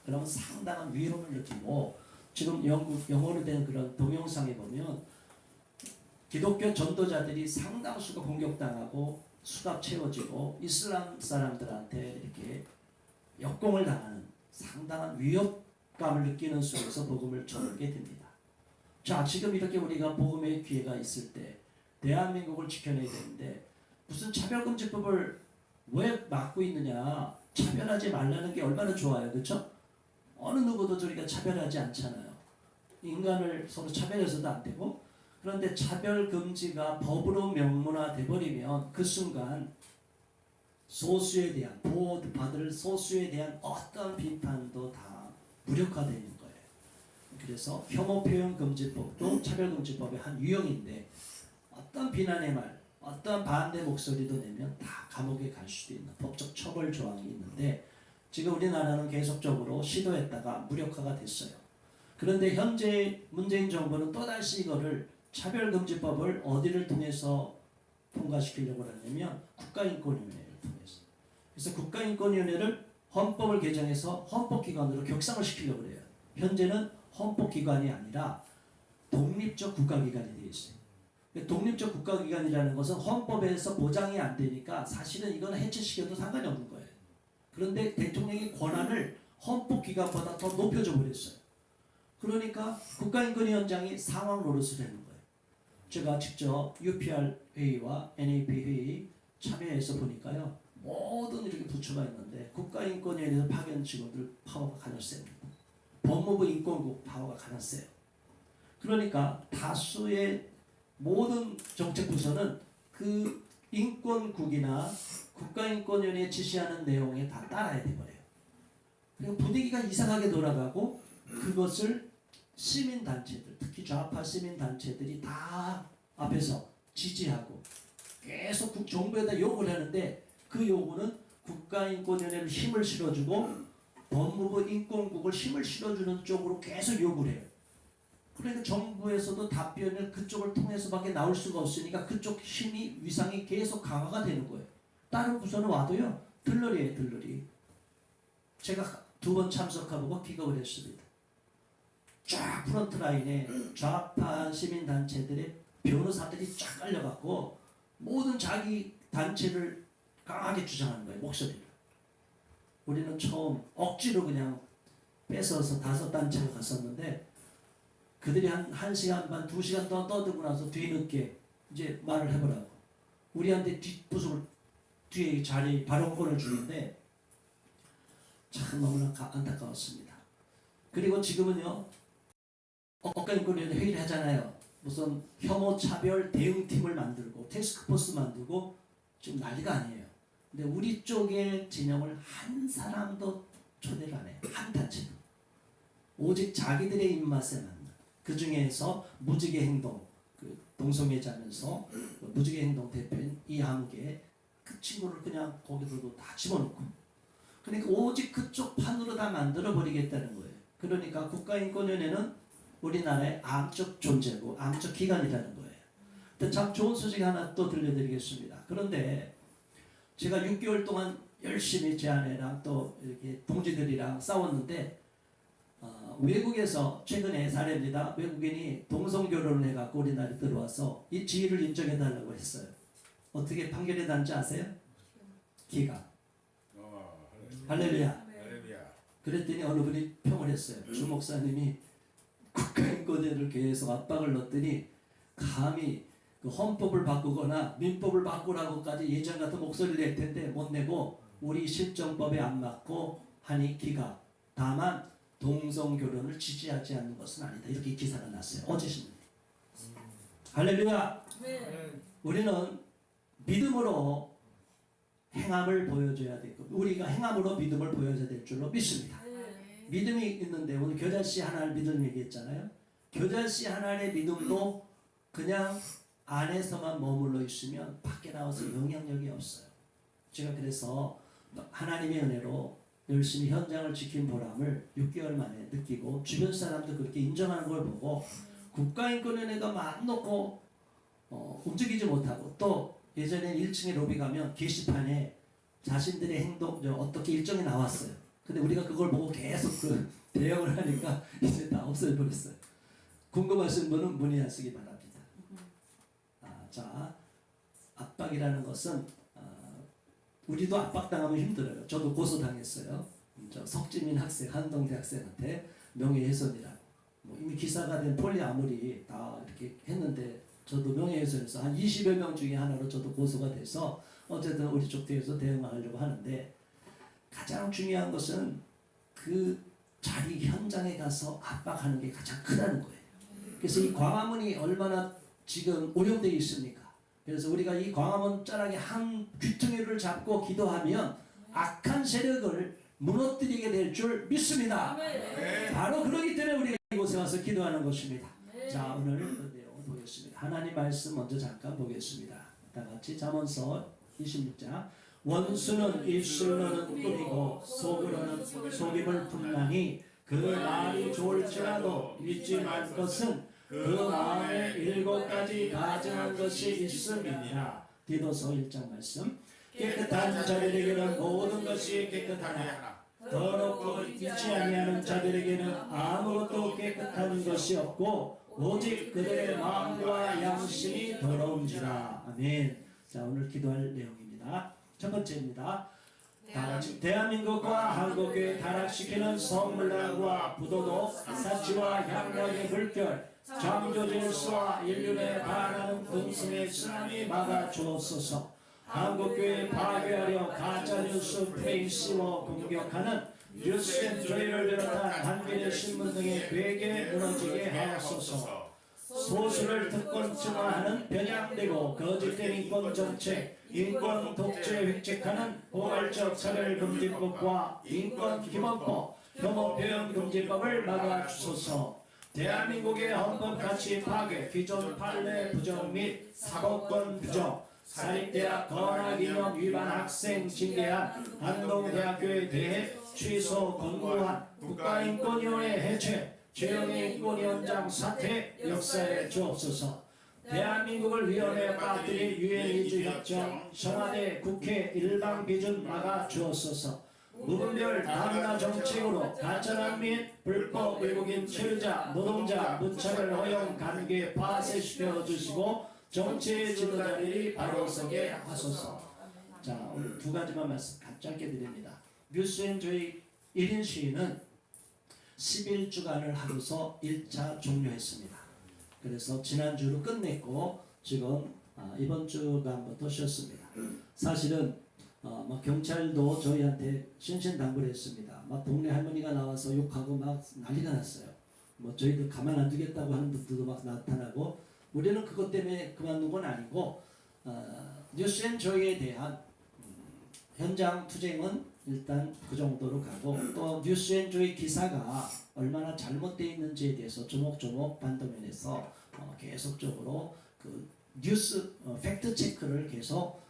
그러면 상당한 위험을 느끼고 지금 영어로 된 그런 동영상에 보면 기독교 전도자들이 상당수가 공격당하고 수갑 채워지고 이슬람 사람들한테 이렇게 역공을 당하는 상당한 위협감을 느끼는 속에서 복음을 전하게 됩니다. 자, 지금 이렇게 우리가 복음의 기회가 있을 때 대한민국을 지켜내야 되는데 무슨 차별금지법을 왜 막고 있느냐 차별하지 말라는 게 얼마나 좋아요, 그렇죠? 어느 누구도 저희가 차별하지 않잖아요. 인간을 서로 차별해서도 안 되고. 그런데 차별 금지가 법으로 명문화돼 버리면 그 순간 소수에 대한 보호받을 소수에 대한 어떤 비판도 다 무력화되는 거예요. 그래서 혐오 표현 금지법도 차별금지법의 한 유형인데 어떤 비난의 말, 어떤 반대 목소리도 내면 다 감옥에 갈 수도 있는 법적 처벌 조항이 있는데 지금 우리나라는 계속적으로 시도했다가 무력화가 됐어요. 그런데 현재 문재인 정부는 또다시 이거를 차별금지법을 어디를 통해서 통과시키려고 하냐면 국가인권위원회를 통해서. 그래서 국가인권위원회를 헌법을 개정해서 헌법기관으로 격상을 시키려고 해요. 현재는 헌법기관이 아니라 독립적 국가기관이 되어 있어요. 독립적 국가기관이라는 것은 헌법에서 보장이 안 되니까 사실은 이건 해체시켜도 상관이 없는 거예요. 그런데 대통령의 권한을 헌법기관보다 더 높여줘 버렸어요. 그러니까 국가인권위원장이 상황 노릇을 하는 거예요. 제가 직접 UPR 회의와 NAP 회의 참여해서 보니까요. 모든 이렇게 부처가 있는데 국가인권위원회에서 파견 직원들 파워가 가장 셉니다. 법무부 인권국 파워가 가장 세요. 그러니까 다수의 모든 정책부서는 그 인권국이나 국가인권위원회에 지시하는 내용에 다 따라야 돼버려요. 그리고 분위기가 이상하게 돌아가고 그것을 시민단체들, 특히 좌파 시민단체들이 다 앞에서 지지하고 계속 정부에다 요구를 하는데 그 요구는 국가인권위원회를 힘을 실어주고 법무부 인권국을 힘을 실어주는 쪽으로 계속 요구를 해요. 그러니까 정부에서도 답변을 그쪽을 통해서밖에 나올 수가 없으니까 그쪽 힘이 위상이 계속 강화가 되는 거예요. 다른 부서는 와도요. 들러리예요, 들러리. 제가 2번 참석하고 기겁을 했습니다. 쫙 프런트라인에 좌파 시민단체들의 변호사들이 쫙 깔려갖고 모든 자기 단체를 강하게 주장하는 거예요. 목소리를. 우리는 처음 억지로 그냥 뺏어서 5단체가 갔었는데 그들이 한 1시간 반, 2시간 동안 떠들고 나서 뒤늦게 이제 말을 해보라고. 우리한테 뒷부속을 뒤에 자리 발언권을 주는데 참 너무나 안타까웠습니다. 그리고 지금은요. 국가인권위원회 회의를 하잖아요. 무슨 혐오 차별 대응팀을 만들고 태스크포스 만들고 지금 난리가 아니에요. 근데 우리 쪽의 진영을 한 사람도 초대를 안 해요. 한 단체도. 오직 자기들의 입맛에 맞는. 그 중에서 무지개 행동, 그 동성애자면서 무지개 행동 대표인 이함계 그 친구를 그냥 거기서도 다 집어넣고. 그러니까 오직 그쪽 판으로 다 만들어 버리겠다는 거예요. 그러니까 국가인권위원회는 우리나라의 암적 존재고 암적 기관이라는 거예요. 근데 참 좋은 소식 하나 또 들려드리겠습니다. 그런데 제가 6개월 동안 열심히 제 아내랑 또 이렇게 동지들이랑 싸웠는데 외국에서 최근에 사례입니다. 외국인이 동성결혼을 해갖고 우리나라에 들어와서 이 지위를 인정해달라고 했어요. 어떻게 판결이 난지 아세요? 기가. 할렐루야. 그랬더니 어느 분이 평을 했어요. 주 목사님이 국가인권위를 계속 압박을 넣었더니 감히 그 헌법을 바꾸거나 민법을 바꾸라고까지 예전 같은 목소리를 낼 텐데 못 내고 우리 실정법에 안 맞고 하니 기가. 다만 동성결혼을 지지하지 않는 것은 아니다. 이렇게 기사가 났어요. 어제 신문에. 할렐루야. 네. 우리는 믿음으로 행함을 보여줘야 되고 우리가 행함으로 믿음을 보여줘야 될 줄로 믿습니다. 네. 믿음이 있는데 오늘 겨자씨 하나를 믿음 얘기했잖아요. 겨자씨 하나의 믿음도 그냥 안에서만 머물러 있으면 밖에 나와서 영향력이 없어요. 제가 그래서 하나님의 은혜로 열심히 현장을 지킨 보람을 6개월 만에 느끼고 주변 사람도 그렇게 인정하는 걸 보고 국가인권위원회가 마음 놓고 움직이지 못하고 또 예전에 1층에 로비 가면 게시판에 자신들의 행동 어떻게 일정이 나왔어요. 근데 우리가 그걸 보고 계속 그 대응을 하니까 이제 다 없어져버렸어요. 궁금하신 분은 문의하시기 바랍니다. 자, 압박이라는 것은 우리도 압박당하면 힘들어요. 저도 고소당했어요. 저 석지민 학생, 한동대 학생한테 명예훼손이라고. 뭐 이미 기사가 된 폴리아모리 다 이렇게 했는데 저도 명예훼손에서 한 20여 명 중에 하나로 저도 고소가 돼서 어쨌든 우리 쪽 뒤에서 대응하려고 하는데 가장 중요한 것은 그 자리 현장에 가서 압박하는 게 가장 크다는 거예요. 그래서 이 광화문이 얼마나 지금 오염되어 있습니까? 그래서 우리가 이 광화문 자락에 한 귀퉁이를 잡고 기도하면 악한 세력을 무너뜨리게 될 줄 믿습니다. 바로 그러기 때문에 우리가 이곳에 와서 기도하는 것입니다. 자, 오늘 그 내용을 보겠습니다. 하나님 말씀 먼저 잠깐 보겠습니다. 다 같이 잠언서 26장. 원수는 입술로는 꾸미고 속으로는 속임을 분나니 그 말이 좋을지라도 믿지 말 것은 그 마음에 7가지 가증한 것이 있음이니라. 디도서 1장 말씀. 깨끗한 자들에게는 모든 것이 깨끗하나 더럽고 있지 아니하는 자들에게는 아무것도 깨끗한 것이 없고 오직 그들의 마음과 양심이 더러운지라. 아멘. 자, 오늘 기도할 내용입니다. 첫 번째입니다. 대한민국과 한국교회 타락시키는 성물란과 부도덕, 사치와 향락의 물결, 창조질서와 인륜에 반하는 등승의 쓰나미 막아주옵소서. 한국교회 파괴하려 가짜뉴스 페이스로 공격하는 뉴스앤조이를 비롯한 한겨레 신문 등의 괴계 무너지게 하옵소서. 소수를 특권층화하는 변형되고 거짓된 인권 정책, 인권 독재 획책하는 포괄적 차별금지법과 인권기본법, 혐오표현금지법을 막아주소서. 대한민국의 헌법가치 파괴, 기존 판례 부정 및 사법권 부정, 사립대학 건학인원 위반 학생 징계한 한동대학교에 대해 취소 권고한 국가인권위원회 해체, 최영희 인권위원장 사퇴 역사에 주옵소서. 대한민국을 위험에 빠뜨린 유엔이주협정, 청와대 국회 일방비준 막아 주옵소서. 무분별 다문화 정책으로 가짜난민, 불법 외국인 체류자, 노동자, 무차별 허용 관계 파쇄시켜 주시고 정치의 지도자들이 바로 서게 하소서. 자, 오늘 두 가지만 말씀 짧게 드립니다. 뉴스앤조이 1인 시위는 11주간을 하고서 1차 종료했습니다. 그래서 지난주로 끝냈고 지금 이번 주간부터 쉬었습니다. 사실은 경찰도 저희한테 신신당부를 했습니다. 막 동네 할머니가 나와서 욕하고 막 난리가 났어요. 저희들 가만 안 두겠다고 하는 분들도 막 나타나고, 우리는 그것 때문에 그만둔 건 아니고 뉴스앤조이에 대한 현장 투쟁은 일단 그 정도로 가고, 또 뉴스앤조이 기사가 얼마나 잘못되어 있는지에 대해서 조목조목 반도면에서 계속적으로 그 뉴스 팩트 체크를 계속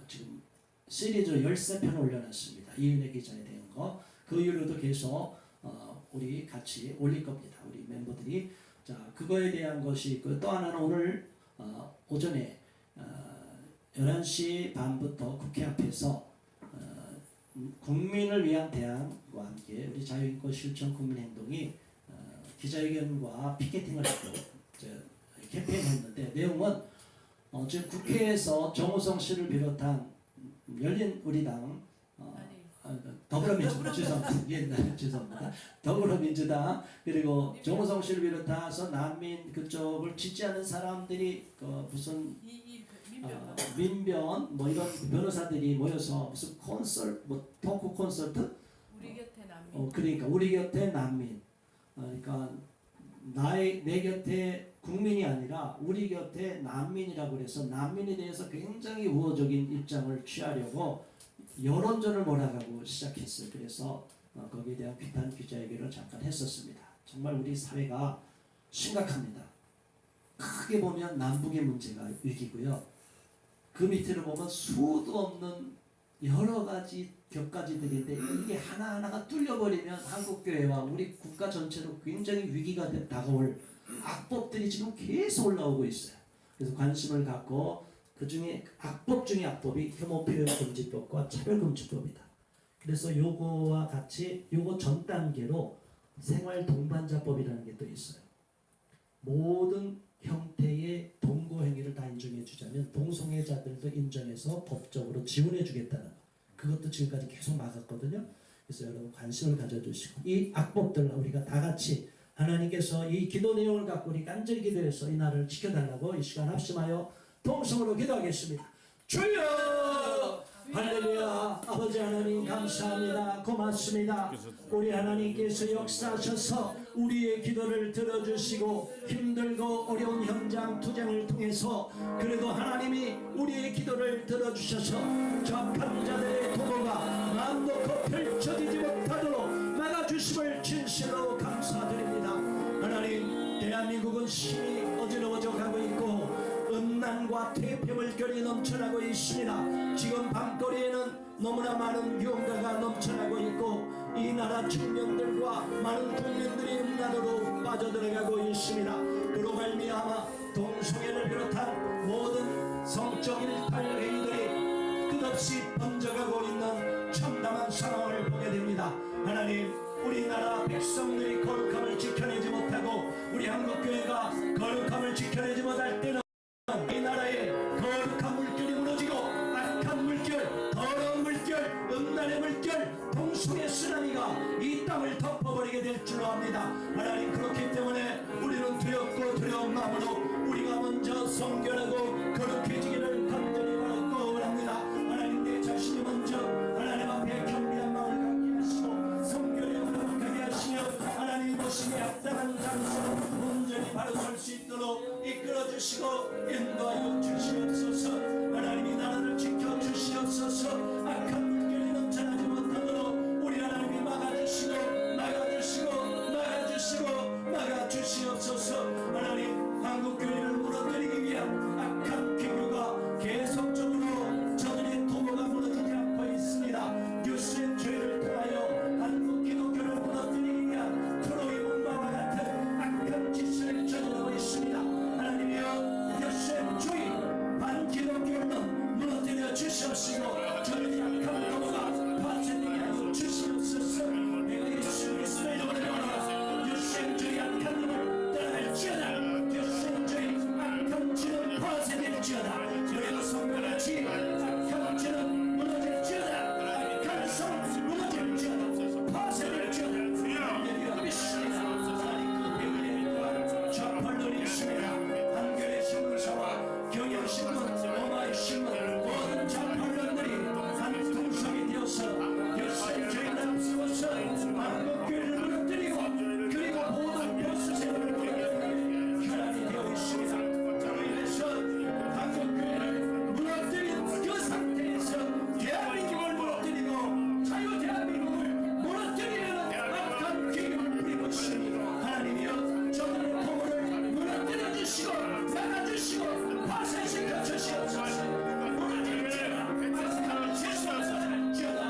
지금 시리즈로 13편 올려놨습니다. 이은혜 기자에 대한 거. 그 이후로도 계속 우리 같이 올릴 겁니다. 우리 멤버들이. 자, 그거에 대한 것이 있고, 또 하나는 오늘 오전에 11시 반부터 국회 앞에서 국민을 위한 대안과 함께 우리 자유인권 실천 국민행동이 기자회견과 피켓팅을 했고 캠페인을 했는데, 내용은 지금 국회에서 정호성 씨를 비롯한 열린 우리당 더불어민주당 죄송합니다. 더불어민주당 그리고 정호성 씨를 비롯해서 난민 그쪽을 지지하는 사람들이 무슨 민변 이런 변호사들이 모여서 무슨 토크 콘서트? 우리 곁에 난민. 그러니까 우리 곁에 난민. 그러니까 내 곁에 국민이 아니라 우리 곁에 난민이라고 해서 난민에 대해서 굉장히 우호적인 입장을 취하려고 여론전을 몰아가고 시작했어요. 그래서 거기에 대한 비판 기자회견을 잠깐 했었습니다. 정말 우리 사회가 심각합니다. 크게 보면 남북의 문제가 위기고요. 그 밑으로 보면 수도 없는 여러 가지 격가지들인데, 이게 하나하나가 뚫려버리면 한국교회와 우리 국가 전체로 굉장히 위기가 다가올 악법들이 지금 계속 올라오고 있어요. 그래서 관심을 갖고, 그 중에 악법 중에 악법이 혐오표현금지법과 차별금지법이다. 그래서 요거와 같이 요거 전 단계로 생활동반자법이라는 게 또 있어요. 모든 형태의 동거 행위를 다 인정해 주자면 동성애자들도 인정해서 법적으로 지원해 주겠다는 거. 그것도 지금까지 계속 막았거든요. 그래서 여러분 관심을 가져주시고, 이 악법들 우리가 다 같이 하나님께서 이 기도 내용을 갖고 우리 간절히 기도해서 이 나라를 지켜달라고 이 시간 합심하여 통성으로 기도하겠습니다. 주여 할렐루야. 아버지 하나님 감사합니다. 고맙습니다. 우리 하나님께서 역사하셔서 우리의 기도를 들어주시고 힘들고 어려운 현장 투쟁을 통해서 그래도 하나님이 우리의 기도를 들어주셔서 적한 자들의 도모가 마음 놓고 펼쳐지지 못하도록 막아주심을 진실로 감사드립니다. 하나님, 대한민국은 심히 어지러워져 가고 있고 음란과 퇴폐물결이 넘쳐나고 있습니다. 지금 밤거리에는 너무나 많은 유흥가가 넘쳐나고 있고 이 나라 청년들과 많은 국민들이 음란으로 빠져들어가고 있습니다. 그로 말미암아 동성애를 비롯한 모든 성적 일탈 행위들이 끝없이 번져가고 있는 참담한 상황을 보게 됩니다. 하나님, 우리나라 백성들이 거룩함을 지켜내지 못하고 우리 한국교회가 거룩함을 지켜내지 못할 때는 이 나라의 거룩한 물결이 무너지고 악한 물결, 더러운 물결, 음란의 물결, 동성애 쓰나미가 이 땅을 덮어버리게 될 줄로 압니다. 하나님, 그렇기 때문에 우리는 두렵고 두려운 마음으로 우리가 먼저 성결하고 거룩해지기를 간절히 바라고 원합니다. 하나님, 내 자신이 먼저 하나님 앞에 겸비한 마음을 갖게 하시고 성결에 거룩하게 하시며 하나님 보시기에 합당한 장소로 온전히 바로 설 수 있도록 이끌어 주시고 인도하여 주시옵소서. 하나님이 나라를 지켜 주시옵소서. 악한 물결이 넘쳐나지 못하도록 우리 하나님이 막아주시고 막아주시옵소서. 하나님, 한국교회를 무너뜨리기 위한 악한 기류가 계속적으로 저들의 도모가 무너지지 않고 있습니다. 뉴스의 죄를 통하여 한국 기독교를 무너뜨리기 위한 트로이 문과와 같은 악한 짓을 저지르고 있습니다. 하나님이여, 뉴스의 주의 반기독교는 무너뜨려 주시옵시고 저들의 악한 도모가 파생되게 하여 주시옵소서. 내가 예수 그리스도의 이름으로 명하노라. 뉴스의 주의 악한 놈을 떠날지어다. 뉴스의 주의 악한 지는 파생될지어다. 너희가 성별하지 악한 지는 무너질지어다. 악한 성 무너질지어다. 파생될지어다. 하나님이여 믿습니다. 하나님, 그 백일의 좌팔론이 있습니다. 한겨레 신문사와 경향신문, 오마이 신문 모든 좌팔론들이 한 통속이 되어서 뉴스의 죄를 앞세워서 한국교회를 무너뜨리고 그리고 모든 보수세력을 무너뜨리는 혈안이 되어 있습니다. 그로 인해서 한국교회를 무너뜨린 그 상태에서 대한민국을 무너뜨리고 자유 대한민국을 무너뜨리는 악한 기운을 부리고 있습니다. 하나님이여, 저들의 도모를 무너뜨려 주시고 막아주시고 파쇄시켜 주시옵소서. 무너질지어다. 악한 짓을 할지어다.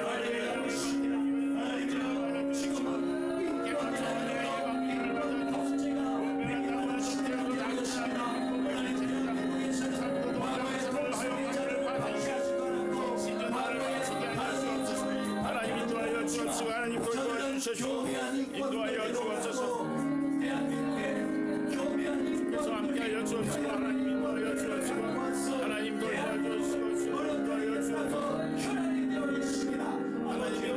할렐루야 믿습니다. 하나님이여, 지금은 인권 독재가 맹렬한 시대가 되고 있습니다. 하나님, 대한민국에서는 과거의 동성애자를 방치하지도 않았고 과거의 하나님 인도하여 주옵시고 하나님 도와주시옵소서. 인도하여 주옵소서. 그래서 함께하여 주옵시고 하나님 인도하여 주옵시고 하나님 도와주시고 인도하여 주옵소서. 혈안이 되어 있습니다. 아버지여,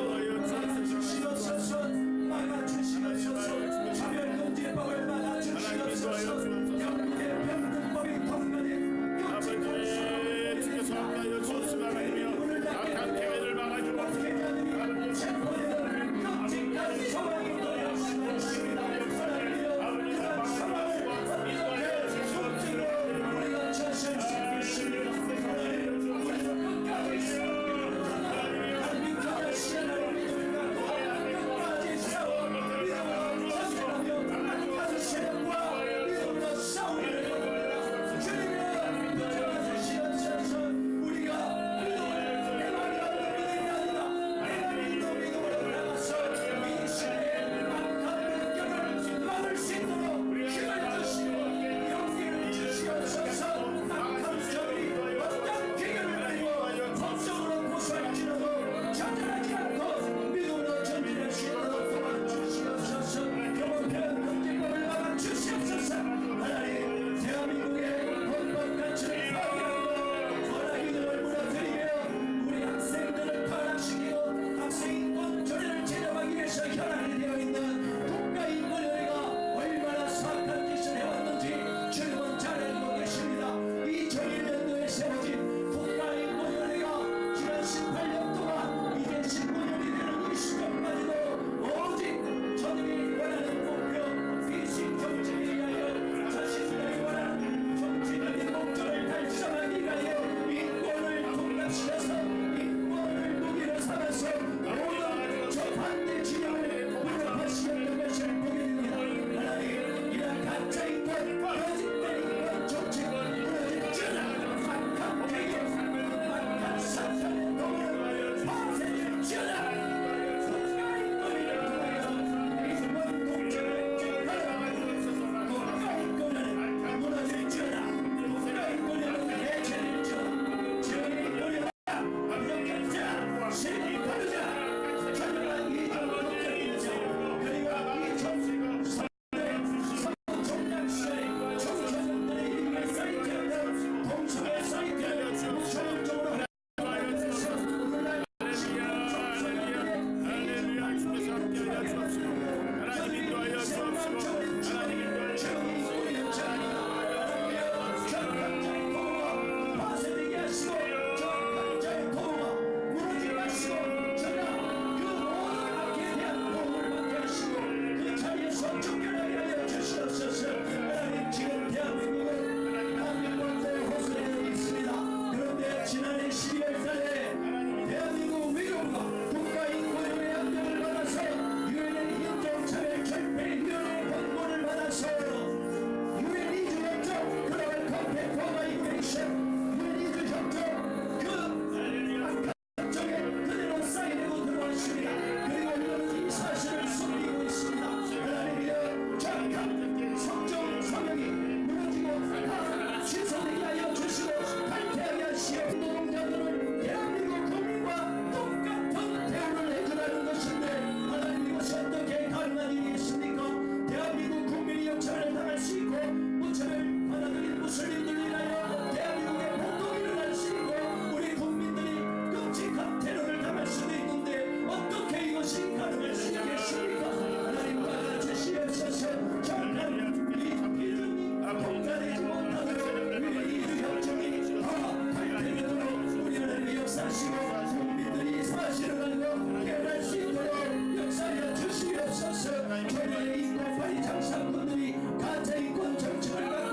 막아주시옵소서. 막아주시옵소서. 차별금지법을 막아주시옵소서. 영국의 평등법이 통과된 아버지, 주께서 함께하여 주옵시고 하나님이여 악한 계획을 막아주옵소서. 목회자들이 체포되는 끔찍한 상황이 되었습니다. 하나님이여, 그런 상황을 이렇게 우리 장사꾼들이 가짜인권 정책을 갖고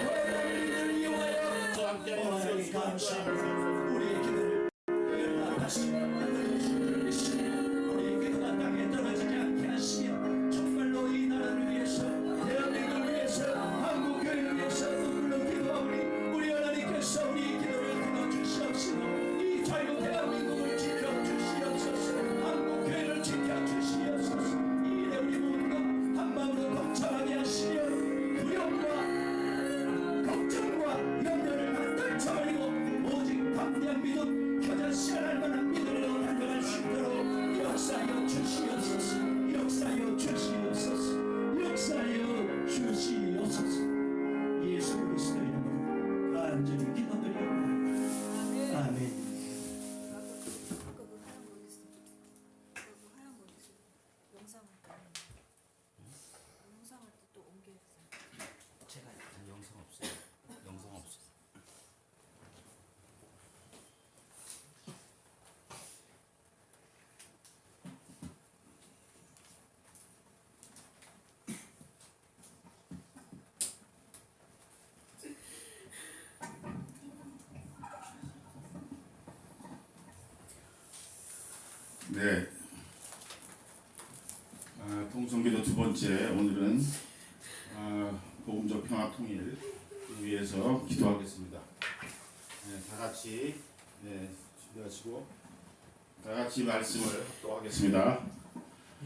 도라미를 이용하여 또 함께 하나님 하여 감사합니다. 우리의 기도를 응답하시며 우리의 기도가 땅에 떨어지지 않게 하시며 정말로 이 나라를 위해서 대한민국을 위해서 한국교회를 위해서 눈물로 기도하오니 우리 하나님께서 우리 기도를 들어주시옵시고 이 자유 대한민국을 지켜주시옵소서. 한국교회를 지켜주시옵소서. 이 일에 우리 모두가 한마음으로 동참하게 하시며 두려움과 걱정과 염려를 다 떨쳐버리고 오직 담대한 믿음 겨자 씨앗할 만한 믿음으로 달려갈 수 있도록 역사하여 주시옵소서. 역사하여 주시옵소서. 역사하여 주시옵소서. 예수 그리스도 이름으로 간절히 기도드립니다. 아멘. 제가 영상 없어요. 영상 없어요. 네. 통성기도 두 번째, 오늘은 복음적 평화 통일을 위해서 기도하겠습니다. 네, 다 같이 준비하시고 다 같이 말씀을 합독하겠습니다.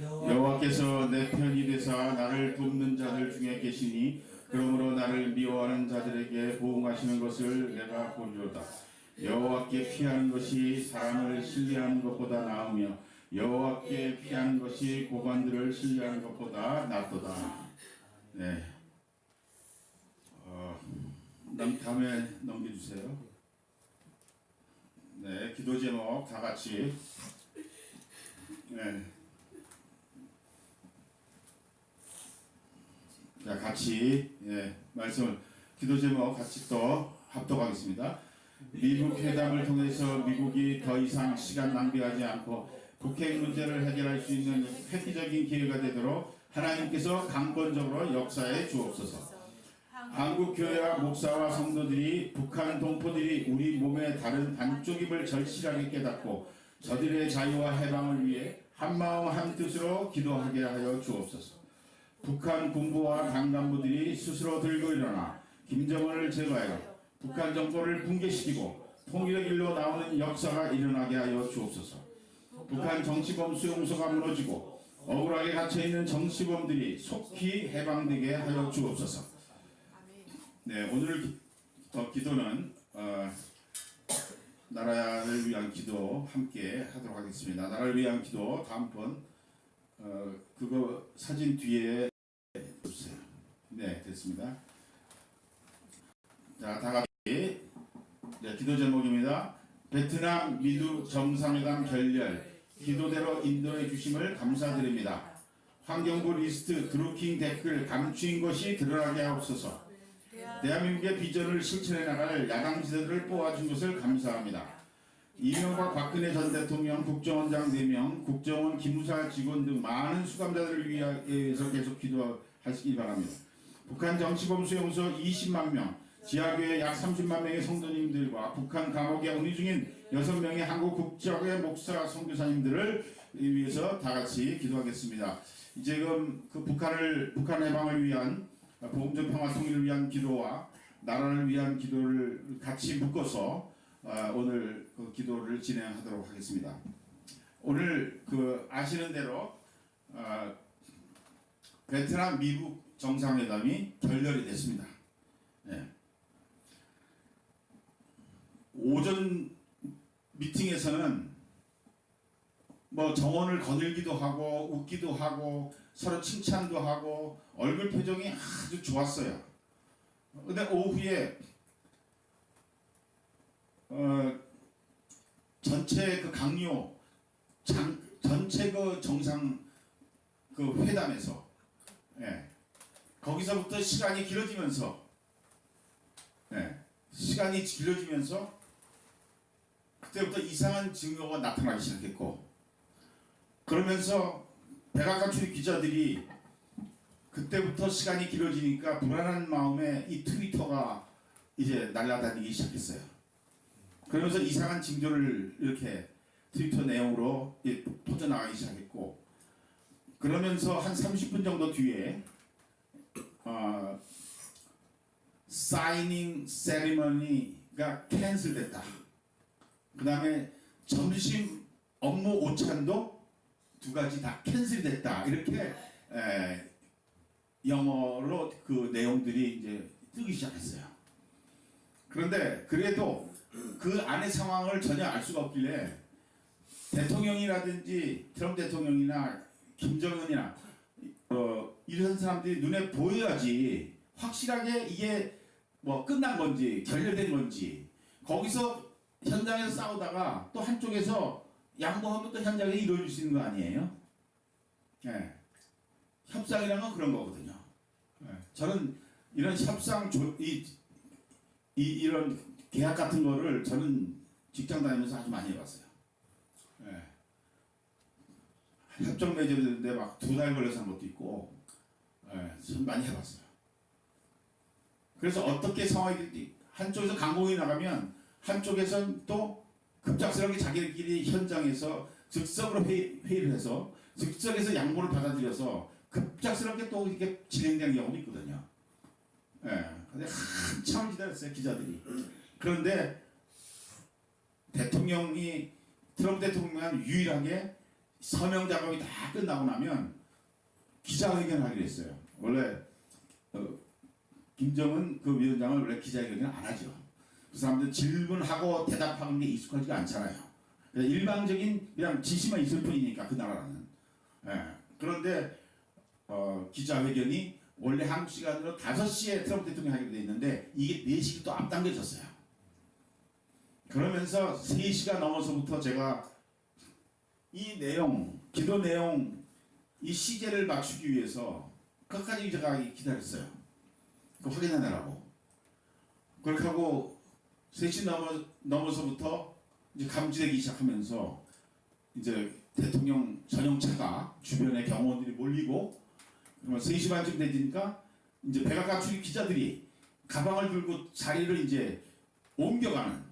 여호와께서 내 편이 되사 나를 돕는 자들 중에 계시니 그러므로 나를 미워하는 자들에게 보응하시는 것을 내가 보리로다. 여호와께 피하는 것이 사람을 신뢰하는 것보다 나으며 여호와께 피하는 것이 고관들을 신뢰하는 것보다 낫도다. 네. 다음에 넘겨주세요. 네, 기도 제목 다 같이. 네. 자, 같이 말씀을 기도 제목 같이 또 합독하겠습니다. 미국 회담을 통해서 미국이 더 이상 시간 낭비하지 않고 북핵 문제를 해결할 수 있는 획기적인 기회가 되도록 하나님께서 강권적으로 역사해 주옵소서. 한국 교회와 목사와 성도들이 북한 동포들이 우리 몸의 다른 반쪽임을 절실하게 깨닫고 저들의 자유와 해방을 위해 한마음 한뜻으로 기도하게 하여 주옵소서. 북한 군부와 당 간부들이 스스로 들고 일어나 김정은을 제거하여 북한 정권을 붕괴시키고 통일의 길로 나오는 역사가 일어나게 하여 주옵소서. 북한 정치범 수용소가 무너지고 억울하게 갇혀있는 정치범들이 속히 해방되게 하여 주옵소서. 네, 오늘 기도는 나라를 위한 기도 함께 하도록 하겠습니다. 나라를 위한 기도 다음번 그거 사진 뒤에 주세요. 네, 됐습니다. 자, 다 같이 기도 제목입니다. 베트남 미두 정상회담 결렬 기도대로 인도해 주심을 감사드립니다. 환경부 리스트 드루킹 댓글 감추인 것이 드러나게 하옵소서. 대한민국의 비전을 실천해 나갈 야당 지도들을 뽑아준 것을 감사합니다. 이명박 박근혜 전 대통령 국정원장 4명, 국정원 기무사 직원 등 많은 수감자들을 위해서 계속 기도하시기 바랍니다. 북한 정치범 수용소 20만 명, 지하교회 약 30만 명의 성도님들과 북한 감옥에 운이 중인 6명의 한국 국적의 목사 선교사님들을 위해서 다 같이 기도하겠습니다. 지금 그 북한 해방을 위한 복음적 평화 통일을 위한 기도와 나라를 위한 기도를 같이 묶어서 오늘 그 기도를 진행하도록 하겠습니다. 오늘 그 아시는 대로 베트남 미국 정상회담이 결렬이 됐습니다. 네. 오전 미팅에서는 뭐 정원을 거들기도 하고 웃기도 하고 서로 칭찬도 하고 얼굴 표정이 아주 좋았어요. 근데 오후에 전체 그 강요 전체 그 정상 그 회담에서 거기서부터 시간이 길어지면서 그때부터 이상한 증거가 나타나기 시작했고, 그러면서 백악관 출입 기자들이 그때부터 시간이 길어지니까 불안한 마음에 이 트위터가 이제 날아다니기 시작했어요. 그러면서 이상한 징조를 이렇게 트위터 내용으로 퍼져나가기 시작했고, 그러면서 한 30분 정도 뒤에 사이닝 세리머니가 캔슬됐다. 그 다음에 점심 업무 오찬도 두 가지 다 캔슬이 됐다. 이렇게 영어로 그 내용들이 이제 뜨기 시작했어요. 그런데 그래도 그 안의 상황을 전혀 알 수가 없길래 대통령이라든지 트럼프 대통령이나 김정은이나 이런 사람들이 눈에 보여야지 확실하게 이게 뭐 끝난 건지 결렬된 건지, 거기서 현장에서 싸우다가 또 한쪽에서 양보하면 또 현장에 이루어질 수 있는 거 아니에요? 예. 협상이라는 건 그런 거거든요. 예. 저는 이런 협상 이런 계약 같은 거를 저는 직장 다니면서 아주 많이 해봤어요. 예. 협정 맺어야 막 2달 걸려서 한 것도 있고, 전 많이 해봤어요. 그래서 어떻게 상황이 될지, 한쪽에서 강공이 나가면 한쪽에선 또 급작스럽게 자기들끼리 현장에서 즉석으로 회의를 해서 즉석에서 양보를 받아들여서 급작스럽게 또 이렇게 진행되는 경우도 있거든요. 근데 한참 기다렸어요, 기자들이. 그런데 트럼프 대통령은 유일하게 서명 작업이 다 끝나고 나면 기자회견을 하기로 했어요. 원래 김정은 그 위원장을 원래 기자회견을 안 하죠. 그 사람들 질문하고 대답하는 게 익숙하지가 않잖아요. 일방적인 그냥 지시만 있을 뿐이니까 그 나라는. 그런데 기자회견이 원래 한국 시간으로 5시에 트럼프 대통령이 하기로 돼 있는데 이게 4시로 또 앞당겨졌어요. 그러면서 3시가 넘어서부터 제가 이 내용, 기도 내용, 이 시제를 맞추기 위해서 끝까지 제가 기다렸어요. 그 확인하느라고. 그렇게 하고 3시 넘어서부터 이제 감지되기 시작하면서 이제 대통령 전용차가 주변에 경호원들이 몰리고, 그러면 3시 반쯤 되니까 이제 백악관 출입 기자들이 가방을 들고 자리를 이제 옮겨가는,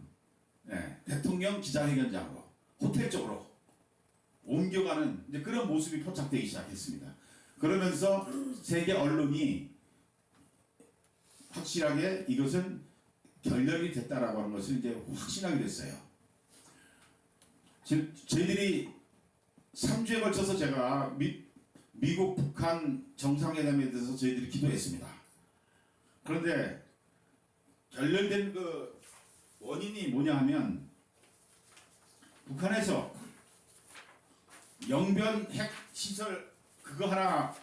대통령 기자회견장으로 호텔 쪽으로 옮겨가는 이제 그런 모습이 포착되기 시작했습니다. 그러면서 세계 언론이 확실하게 이것은 결렬이 됐다라고 하는 것을 이제 확신하게 됐어요. 저희들이 3주에 걸쳐서 제가 미국 북한 정상회담에 대해서 저희들이 기도했습니다. 그런데 결렬된 그 원인이 뭐냐 하면, 북한에서 영변 핵 시설 그거 하나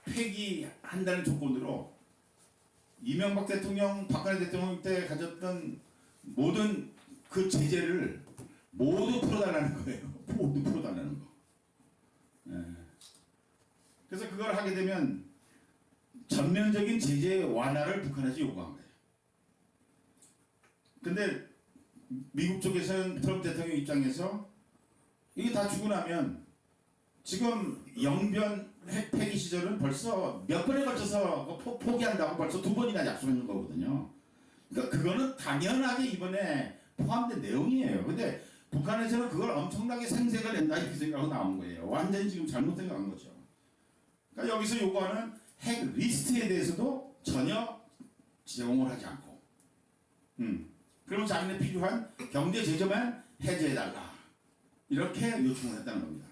폐기한다는 조건으로 이명박 대통령, 박근혜 대통령 때 가졌던 모든 그 제재를 모두 풀어달라는 거예요. 모두 풀어달라는 거. 그래서 그걸 하게 되면 전면적인 제재 완화를 북한에서 요구한 거예요. 근데 미국 쪽에서는 트럼프 대통령 입장에서 이게 다 주고 나면 지금 영변 핵 폐기 시절은 벌써 몇 번에 걸쳐서 포기한다고 벌써 2번이나 약속했는 거거든요. 그러니까 그거는 당연하게 이번에 포함된 내용이에요. 근데 북한에서는 그걸 엄청나게 생색을 낸다 이렇게 생각하고 나온 거예요. 완전히 지금 잘못 생각한 거죠. 그러니까 여기서 요구하는 핵 리스트에 대해서도 전혀 제공을 하지 않고, 그러면 자기네 필요한 경제 제재만 해제해달라 이렇게 요청을 했다는 겁니다.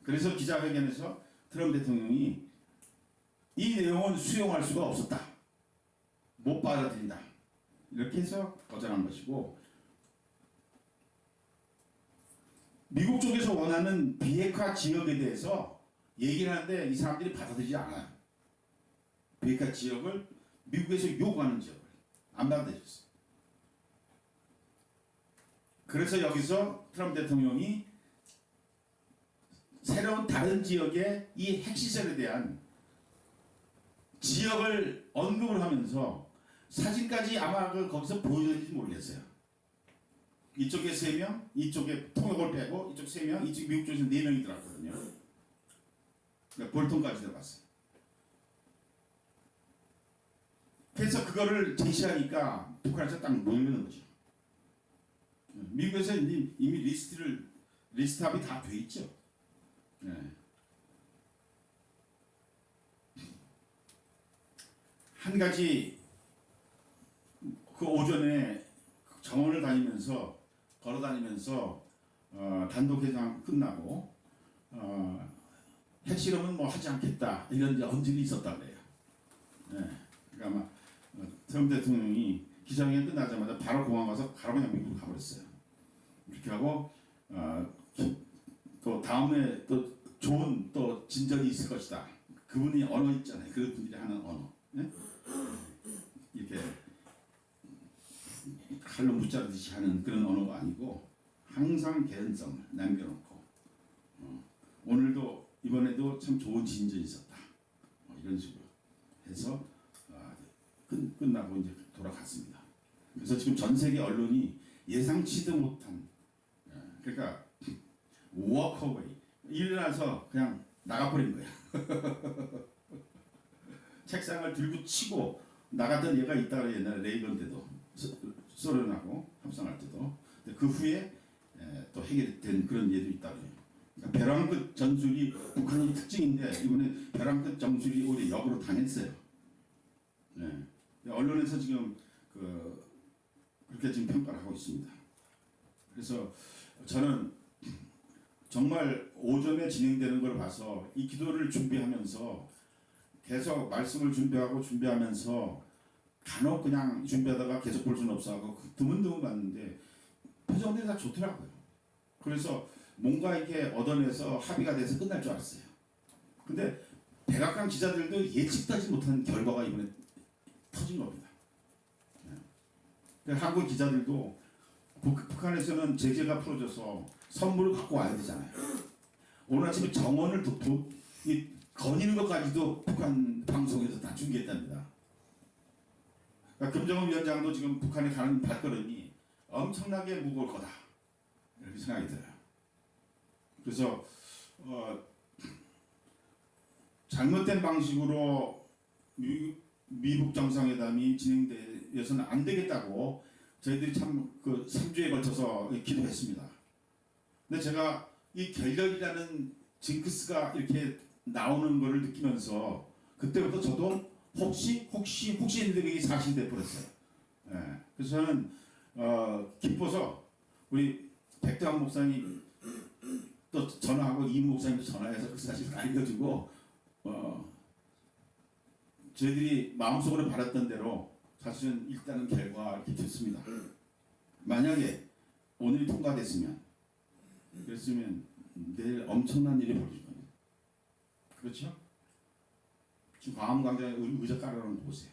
그래서 기자회견에서 트럼프 대통령이 이 내용은 수용할 수가 없었다, 못 받아들인다 이렇게 해서 거절한 것이고, 미국 쪽에서 원하는 비핵화 지역에 대해서 얘기를 하는데 이 사람들이 받아들이지 않아요. 비핵화 지역을 미국에서 요구하는 지역을 안 받아들였어요. 그래서 여기서 트럼프 대통령이 새로운 다른 지역의 이 핵시설에 대한 지역을 언급을 하면서 사진까지 아마 거기서 보여줬는지 모르겠어요. 이쪽에 3명, 이쪽에 통역을 빼고 이쪽 3명, 이쪽 미국 쪽에서 4명이 들어갔거든요. 그러니까 볼통까지 들어갔어요. 그래서 그거를 제시하니까 북한에서 딱 놀리는 거죠. 미국에서 이미 리스트업이 다 돼 있죠. 네. 한 가지 그 오전에 정원을 다니면서 걸어 다니면서 단독 회담 끝나고 핵실험은 뭐 하지 않겠다 이런 이제 언질이 있었다 그래요. 네. 그러니까 아마 트럼프 대통령이 기자회견 끝나자마자 바로 공항 가서 바로 그냥 미국으로 가버렸어요. 그렇게 하고 또 다음에 또 좋은 또 진전이 있을 것이다. 그분이 언어 있잖아요. 그 분들이 하는 언어. 네? 이렇게 칼로 무자르듯이 하는 그런 언어가 아니고 항상 개연성을 남겨놓고 오늘도 이번에도 참 좋은 진전이 있었다. 이런 식으로 해서 끝나고 이제 돌아갔습니다. 그래서 지금 전 세계 언론이 예상치도 못한 그러니까 워커웨이 일어나서 그냥 나가버린 거야. 책상을 들고 치고 나갔던 얘가 있다 그래. 옛날에 레이건 때도 소련하고 협상할 때도 그 후에 또 해결된 그런 예도 있다 그래요. 그러니까 벼랑 끝 전술이 북한의 특징인데 이번에 벼랑 끝 전술이 오히려 역으로 당했어요. 네. 언론에서 지금 그렇게 지금 평가를 하고 있습니다. 그래서 저는 정말 오전에 진행되는 걸 봐서 이 기도를 준비하면서 계속 말씀을 준비하면서 간혹 그냥 준비하다가 계속 볼 수는 없어하고 드문드문 봤는데 표정들이 다 좋더라고요. 그래서 뭔가 이렇게 얻어내서 합의가 돼서 끝날 줄 알았어요. 근데 백악관 기자들도 예측도 하지 못한 결과가 이번에 터진 겁니다. 한국 기자들도 북한에서는 제재가 풀어져서 선물을 갖고 와야 되잖아요. 오늘 아침에 정원을 거니는 것까지도 북한 방송에서 다 중계했답니다. 그러니까 김정은 위원장도 지금 북한에 가는 발걸음이 엄청나게 무거울 거다 이렇게 생각이 들어요. 그래서 잘못된 방식으로 미국 정상회담이 진행되어서는 안 되겠다고 저희들이 참 그 3주에 걸쳐서 기도했습니다. 근데 제가 이 결렬이라는 징크스가 이렇게 나오는 것을 느끼면서 그때부터 저도 혹시 했는데 그게 사실이 돼버렸어요. 예. 그래서 저는 기뻐서 우리 백대환 목사님 또 전화하고 이무 목사님도 전화해서 그 사실을 알려주고 저희들이 마음속으로 바랐던 대로 사실은 일단은 결과 이렇게 됐습니다. 만약에 오늘이 통과됐으면 그랬으면 내일 엄청난 일이 벌어질 겁니다. 그렇죠? 지금 광화문광장에 의자 깔아놓은 거 보세요.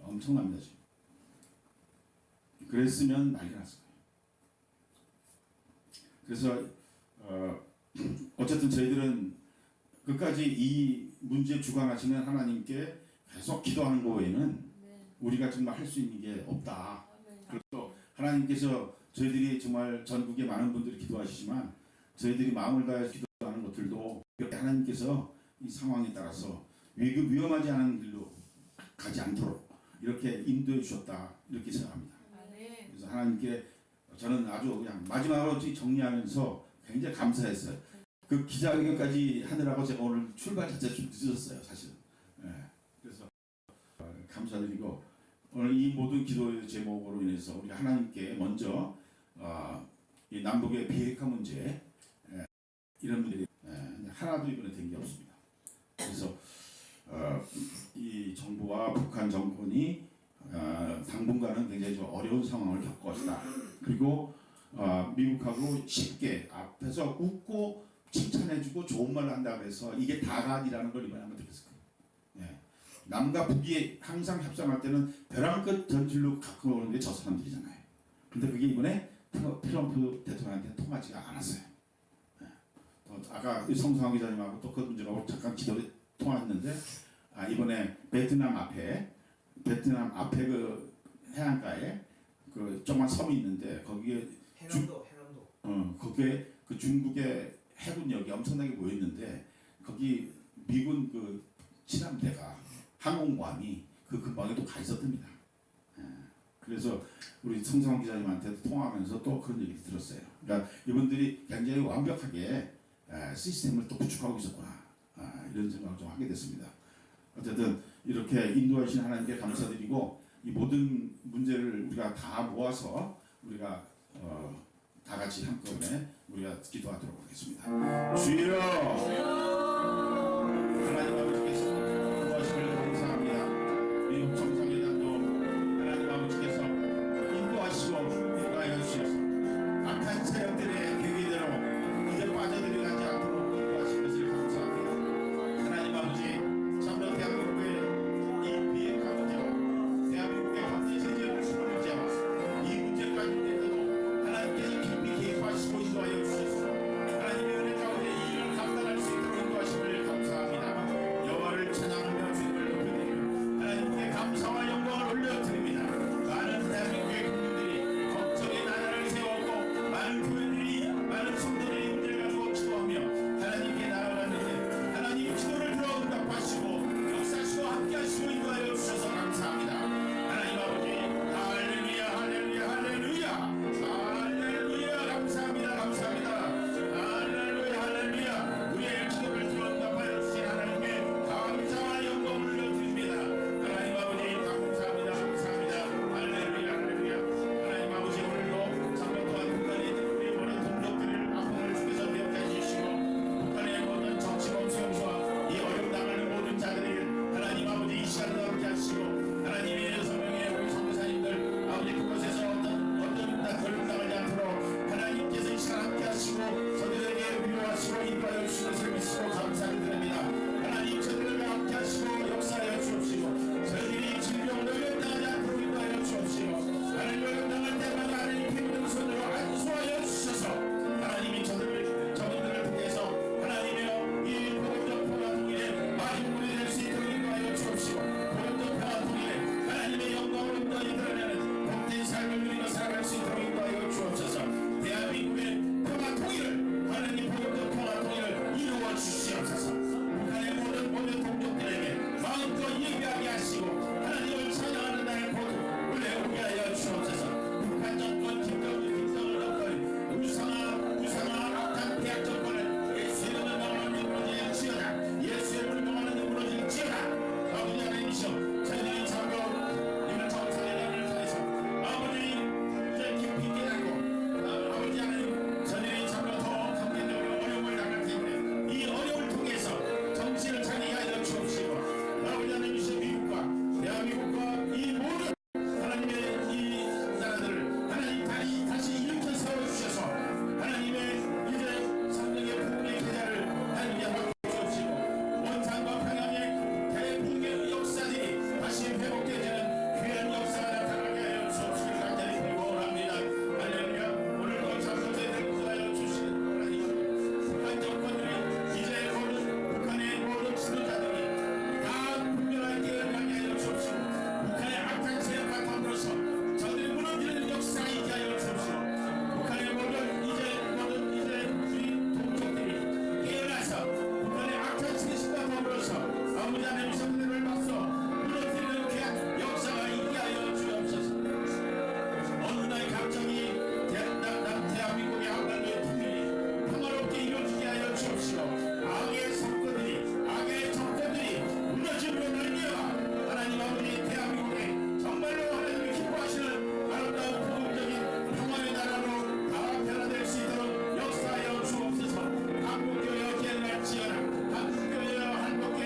엄청납니다 지금. 그랬으면 난리 났을 거예요. 그래서 어쨌든 저희들은 끝까지 이 문제 주관하시는 하나님께 계속 기도하는 거 외에는 우리가 정말 할 수 있는 게 없다. 그리고 하나님께서 저희들이 정말 전국의 많은 분들이 기도하시지만 저희들이 마음을 다해서 기도하는 것들도 하나님께서 이 상황에 따라서 위험하지 않은 길로 가지 않도록 이렇게 인도해 주셨다 이렇게 생각합니다. 그래서 하나님께 저는 아주 그냥 마지막으로 정리하면서 굉장히 감사했어요. 그 기자회견까지 하느라고 제가 오늘 출발 자체가 좀 늦었어요 사실은. 그래서 감사드리고 오늘 이 모든 기도의 제목으로 인해서 우리 하나님께 먼저 이 남북의 비핵화 문제 이런 문제들이 하나도 이번에 된 게 없습니다. 그래서 이 정부와 북한 정권이 당분간은 굉장히 좀 어려운 상황을 겪을 것이다. 그리고 미국하고 쉽게 앞에서 웃고 칭찬해주고 좋은 말을 한다 그래서 이게 다가 아니라는 걸 이번에 한번 느꼈을 거예요. 남과 북이 항상 협상할 때는 벼랑 끝 전술로 갖고 오는 게 저 사람들이잖아요. 근데 그게 이번에 트럼프 대통령한테 통하지가 않았어요. 아까 성상호 기자님하고 또 그 문제가 잠깐 기도를 통화했는데 이번에 베트남 앞에 그 해안가에 그 조그만 섬이 있는데 거기에 해남도 거기에 그 중국의 해군력이 엄청나게 모였는데 거기 미군 그 친함대가 항공모함이 그 근방에 또 가 있었답니다. 예. 그래서 우리 성상훈 기자님한테도 통화하면서 또 그런 얘기를 들었어요. 그러니까 이분들이 굉장히 완벽하게 시스템을 또 구축하고 있었구나, 이런 생각을 좀 하게 됐습니다. 어쨌든 이렇게 인도하신 하나님께 감사드리고, 이 모든 문제를 우리가 다 모아서 우리가 다 같이 한꺼번에 우리가 기도하도록 하겠습니다. 주여, 하나님 아버지께서 인도하심을 감사합니다. 미국 정상회담도 하나님 아버지께서 인도하시고 인도하여 주셔서 악한 세력들의 계기대로 이제 빠져들어가지 않도록 인도하신 것을 감사합니다. 하나님 아버지, 참으로 대한민국의 이 비핵화 문제와 대한민국의 현재 세계를 수는 문제와 이 문제 가운데서도 하나님께서 깊이 개입하시고 인도하여 주셔서 하나님의 은혜 가운데 이 일을 감당할 수 있도록 인도하심을 감사합니다. 여호와를 찬양하며 주님을 높여드리며 하나님께 감사와 영광을 올려드립니다. 많은 대한민국의 국민들이 걱정의 나라를 세웠고, 많은 교회들이, 많은 성도들이 이 문제를 가지고 기도하며 하나님께 나아갔는데 하나님 기도를 들어 응답하시고 역사하시고 함께하시고 인도하여 주셔서 감사합니다. 하나님 아버지, 할렐루야, 할렐루야, 할렐루야, 할렐루야, 감사합니다, 감사합니다. 할렐루야, 할렐루야. 우리의 기도를 들어 응답하여 주신 하나님께 감사와 영광을 올려드립니다. 하나님 아버지, 감사합니다, 감사합니다. 할렐루야, 할렐루야. 하나님 아버지, 오늘도 참여 또한 북한에 있는 우리 모든 동족들을 아픔을 주께서 기억해 주시고, 북한의 모든 정치범 수용소와 이 어려움 당하는 모든 자들을 하나님 아버지 이 시간에 함께 하시고, 하나님의 성령의 우리 선교사님들 아버지 그곳에서 어떤 걸림당하지 않도록 하나님께서 이 시간 함께 하시고 저들에게 위로하시고 인도하여 주신 것을 믿고 감사를 드립니다. 하나님, 저들에게 함께 하시고 역사하여 주옵시고, 저희들이 질병 노력당하지 않도록 인도하여 주옵시고, 하나님 노력당할 때마다 하나님 피부는 손으로 안수하여 주셔서 하나님이 저들을 통해서 하나님의 이 복음적 평화 통일에 마지막이 될 수 있도록 인도하여 주옵시고, 복음적 평화 통일에 하나님의 영광을 온전히 드러내는 복된 삶을 누리며 살아갈 수 있도록 인도하여 주옵소서. 대한민국의 평화 통일을, 하나님 복음적 평화 통일을 이루어 주시옵소서. 북한의 모든 동족들에게 마음껏 예배하게 하시고 하나님을 찬양하는 날을 모두 올려오게 하여 주옵소서. 북한 정권 김정을 넘거린 우상화 악한 대학 정권을 예수의 이름을 명하는 무너질지어다. 예수의 이름을 명하는 무너질지어다. 아버지 하나님이시여, 저희들이 참으로 이런 정상회담을 통해서 아버지 이제 깊이 깨닫고, 아버지 하나님, 저희들이 참으로 더 경제적으로 어려움을 당할 때문에 이 어려움을 통해서 정신을 차리게 하여 주옵시고, 아버지 하나님이시여, 미국과 대한민국과 이 모든 하나님의 이 나라들을 하나님 다시 일으켜 세워주셔서 하나님의 이제 성령의 풍부의 계좌를 하나님께 맡겨주옵시고, 원산과 평양의 대붕의 역사들이 다시 회복되어지는 귀한 역사가 나타나게 하여 주옵시길 간절히 기원합니다. 할렐루야. 오늘도 참으로 저희들 인도하여 주시는 하나님, 북한 정권들이 이제 북한의 모든 지도자들이 다 분별하게 깨어나게 하여 주옵시고, 북한의 악한 세력과 더불어서 저들이 무너지는 역사가 있게 하여 주옵시고, 북한의 모든 우리 동족들이 깨어나서 북한의 악한 세력과 더불어서 아버지 하나님의 성령을 맞서 무너지는 귀한 역사가 있게 하여 주옵소서. 어느 날 갑자기 대한민국의 한반도의 통일이 평화롭게 이루어지게 하여 주옵시고, 악의 정권들이 무너짐으로 말미암아 하나님 아버지 대한민국에 정말로 하나님이 기뻐하시는 아름다운 복음적인 평화의 나라로 다 변화될 수 있도록 역사하여 주옵소서. 한국교회 어깨를 날지어라. 한국교회 한국교회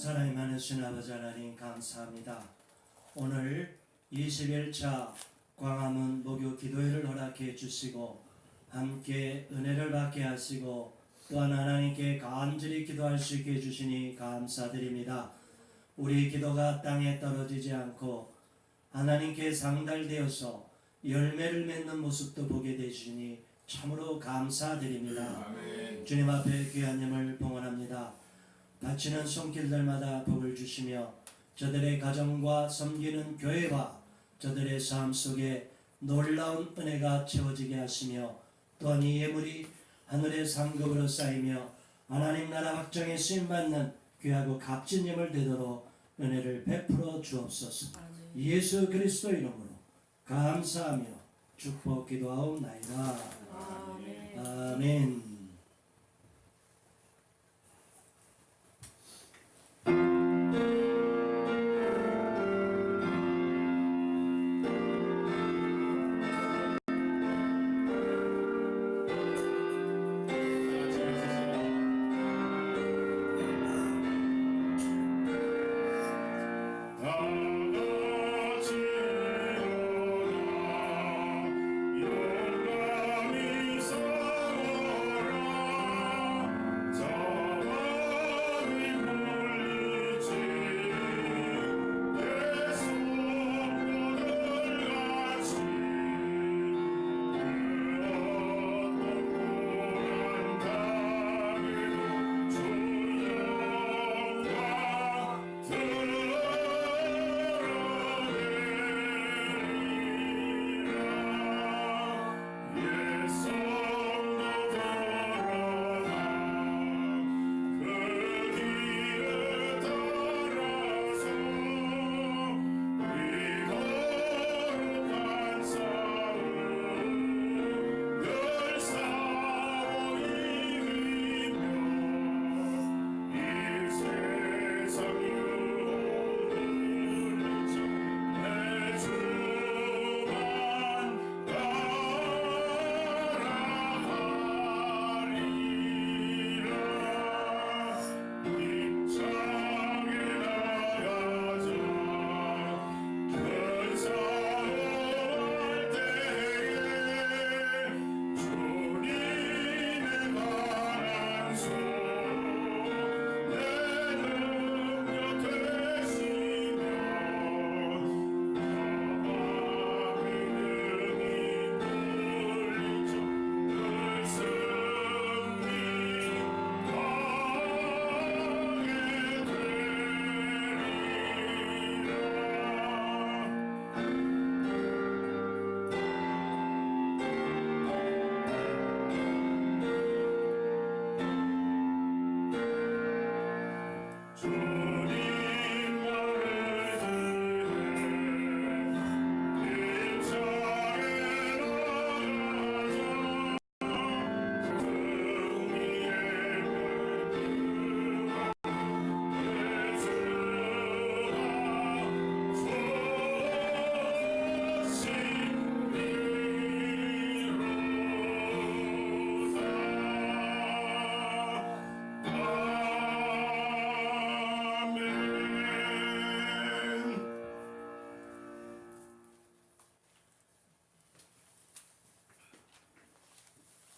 사랑이 많으신 아버지 하나님 감사합니다. 오늘 21차 광화문 목요 기도회를 허락해 주시고 함께 은혜를 받게 하시고 또한 하나님께 간절히 기도할 수 있게 해주시니 감사드립니다. 우리 기도가 땅에 떨어지지 않고 하나님께 상달되어서 열매를 맺는 모습도 보게 되시니 참으로 감사드립니다. 주님 앞에 귀한 힘을 봉헌합니다. 바치는 손길들마다 복을 주시며 저들의 가정과 섬기는 교회와 저들의 삶 속에 놀라운 은혜가 채워지게 하시며 또한 이 예물이 하늘의 상급으로 쌓이며 하나님 나라 확정에 쓰임받는 귀하고 값진 예물 되도록 은혜를 베풀어 주옵소서. 예수 그리스도 이름으로 감사하며 축복 기도하옵나이다. 아멘.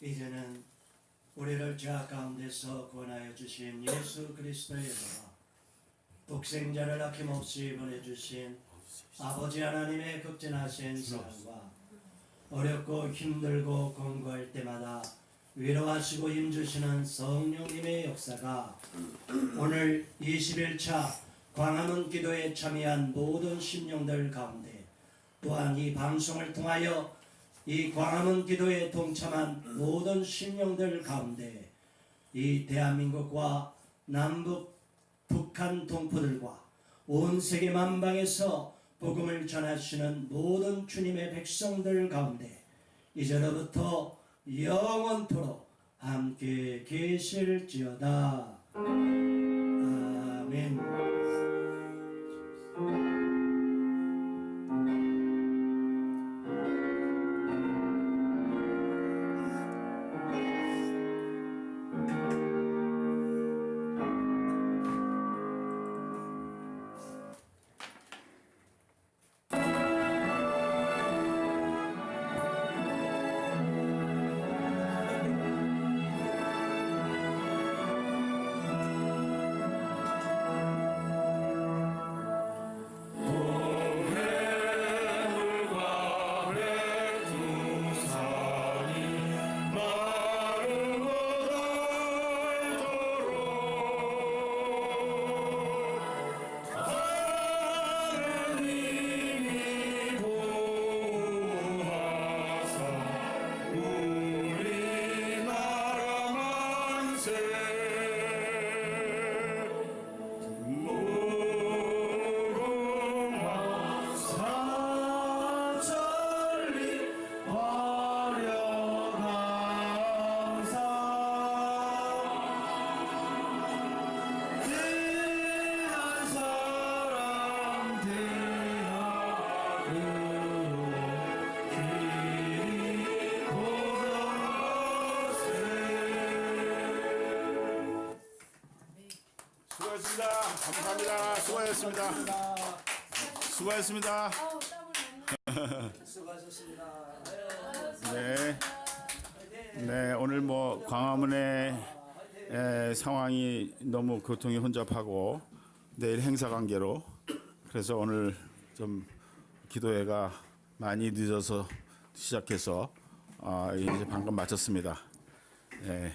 이제는 우리를 죄악 가운데서 구원하여 주신 예수 그리스도의 은혜와 독생자를 아낌없이 보내주신 아버지 하나님의 극진하신 사랑과 어렵고 힘들고 공고할 때마다 위로하시고 힘주시는 성령님의 역사가 오늘 21차 광화문 기도에 참여한 모든 심령들 가운데 또한 이 방송을 통하여 이 광화문 기도에 동참한 모든 심령들 가운데 이 대한민국과 남북 북한 동포들과 온 세계 만방에서 복음을 전하시는 모든 주님의 백성들 가운데 이제로부터 영원토록 함께 계실지어다. 아멘. 수고했습니다. 감사합니다. 수고하셨습니다. 수고하셨습니다. 아우 땀을 너무 수고하셨습니다. 네. 네, 오늘 뭐 광화문의 상황이 너무 교통이 혼잡하고 내일 행사 관계로 그래서 오늘 좀 기도회가 많이 늦어서 시작해서 이제 방금 마쳤습니다. 예,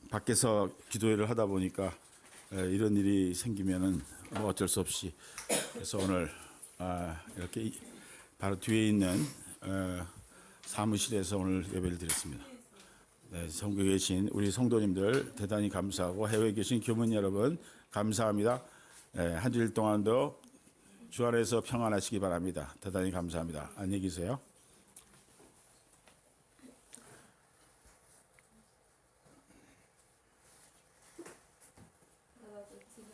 밖에서 기도회를 하다 보니까 이런 일이 생기면은 뭐 어쩔 수 없이 그래서 오늘 이렇게 바로 뒤에 있는 사무실에서 오늘 예배를 드렸습니다. 네, 성교에 계신 우리 성도님들 대단히 감사하고 해외에 계신 교민 여러분 감사합니다. 한 주일 동안도 주 안에서 평안하시기 바랍니다. 대단히 감사합니다. 안녕히 계세요. 나도 지금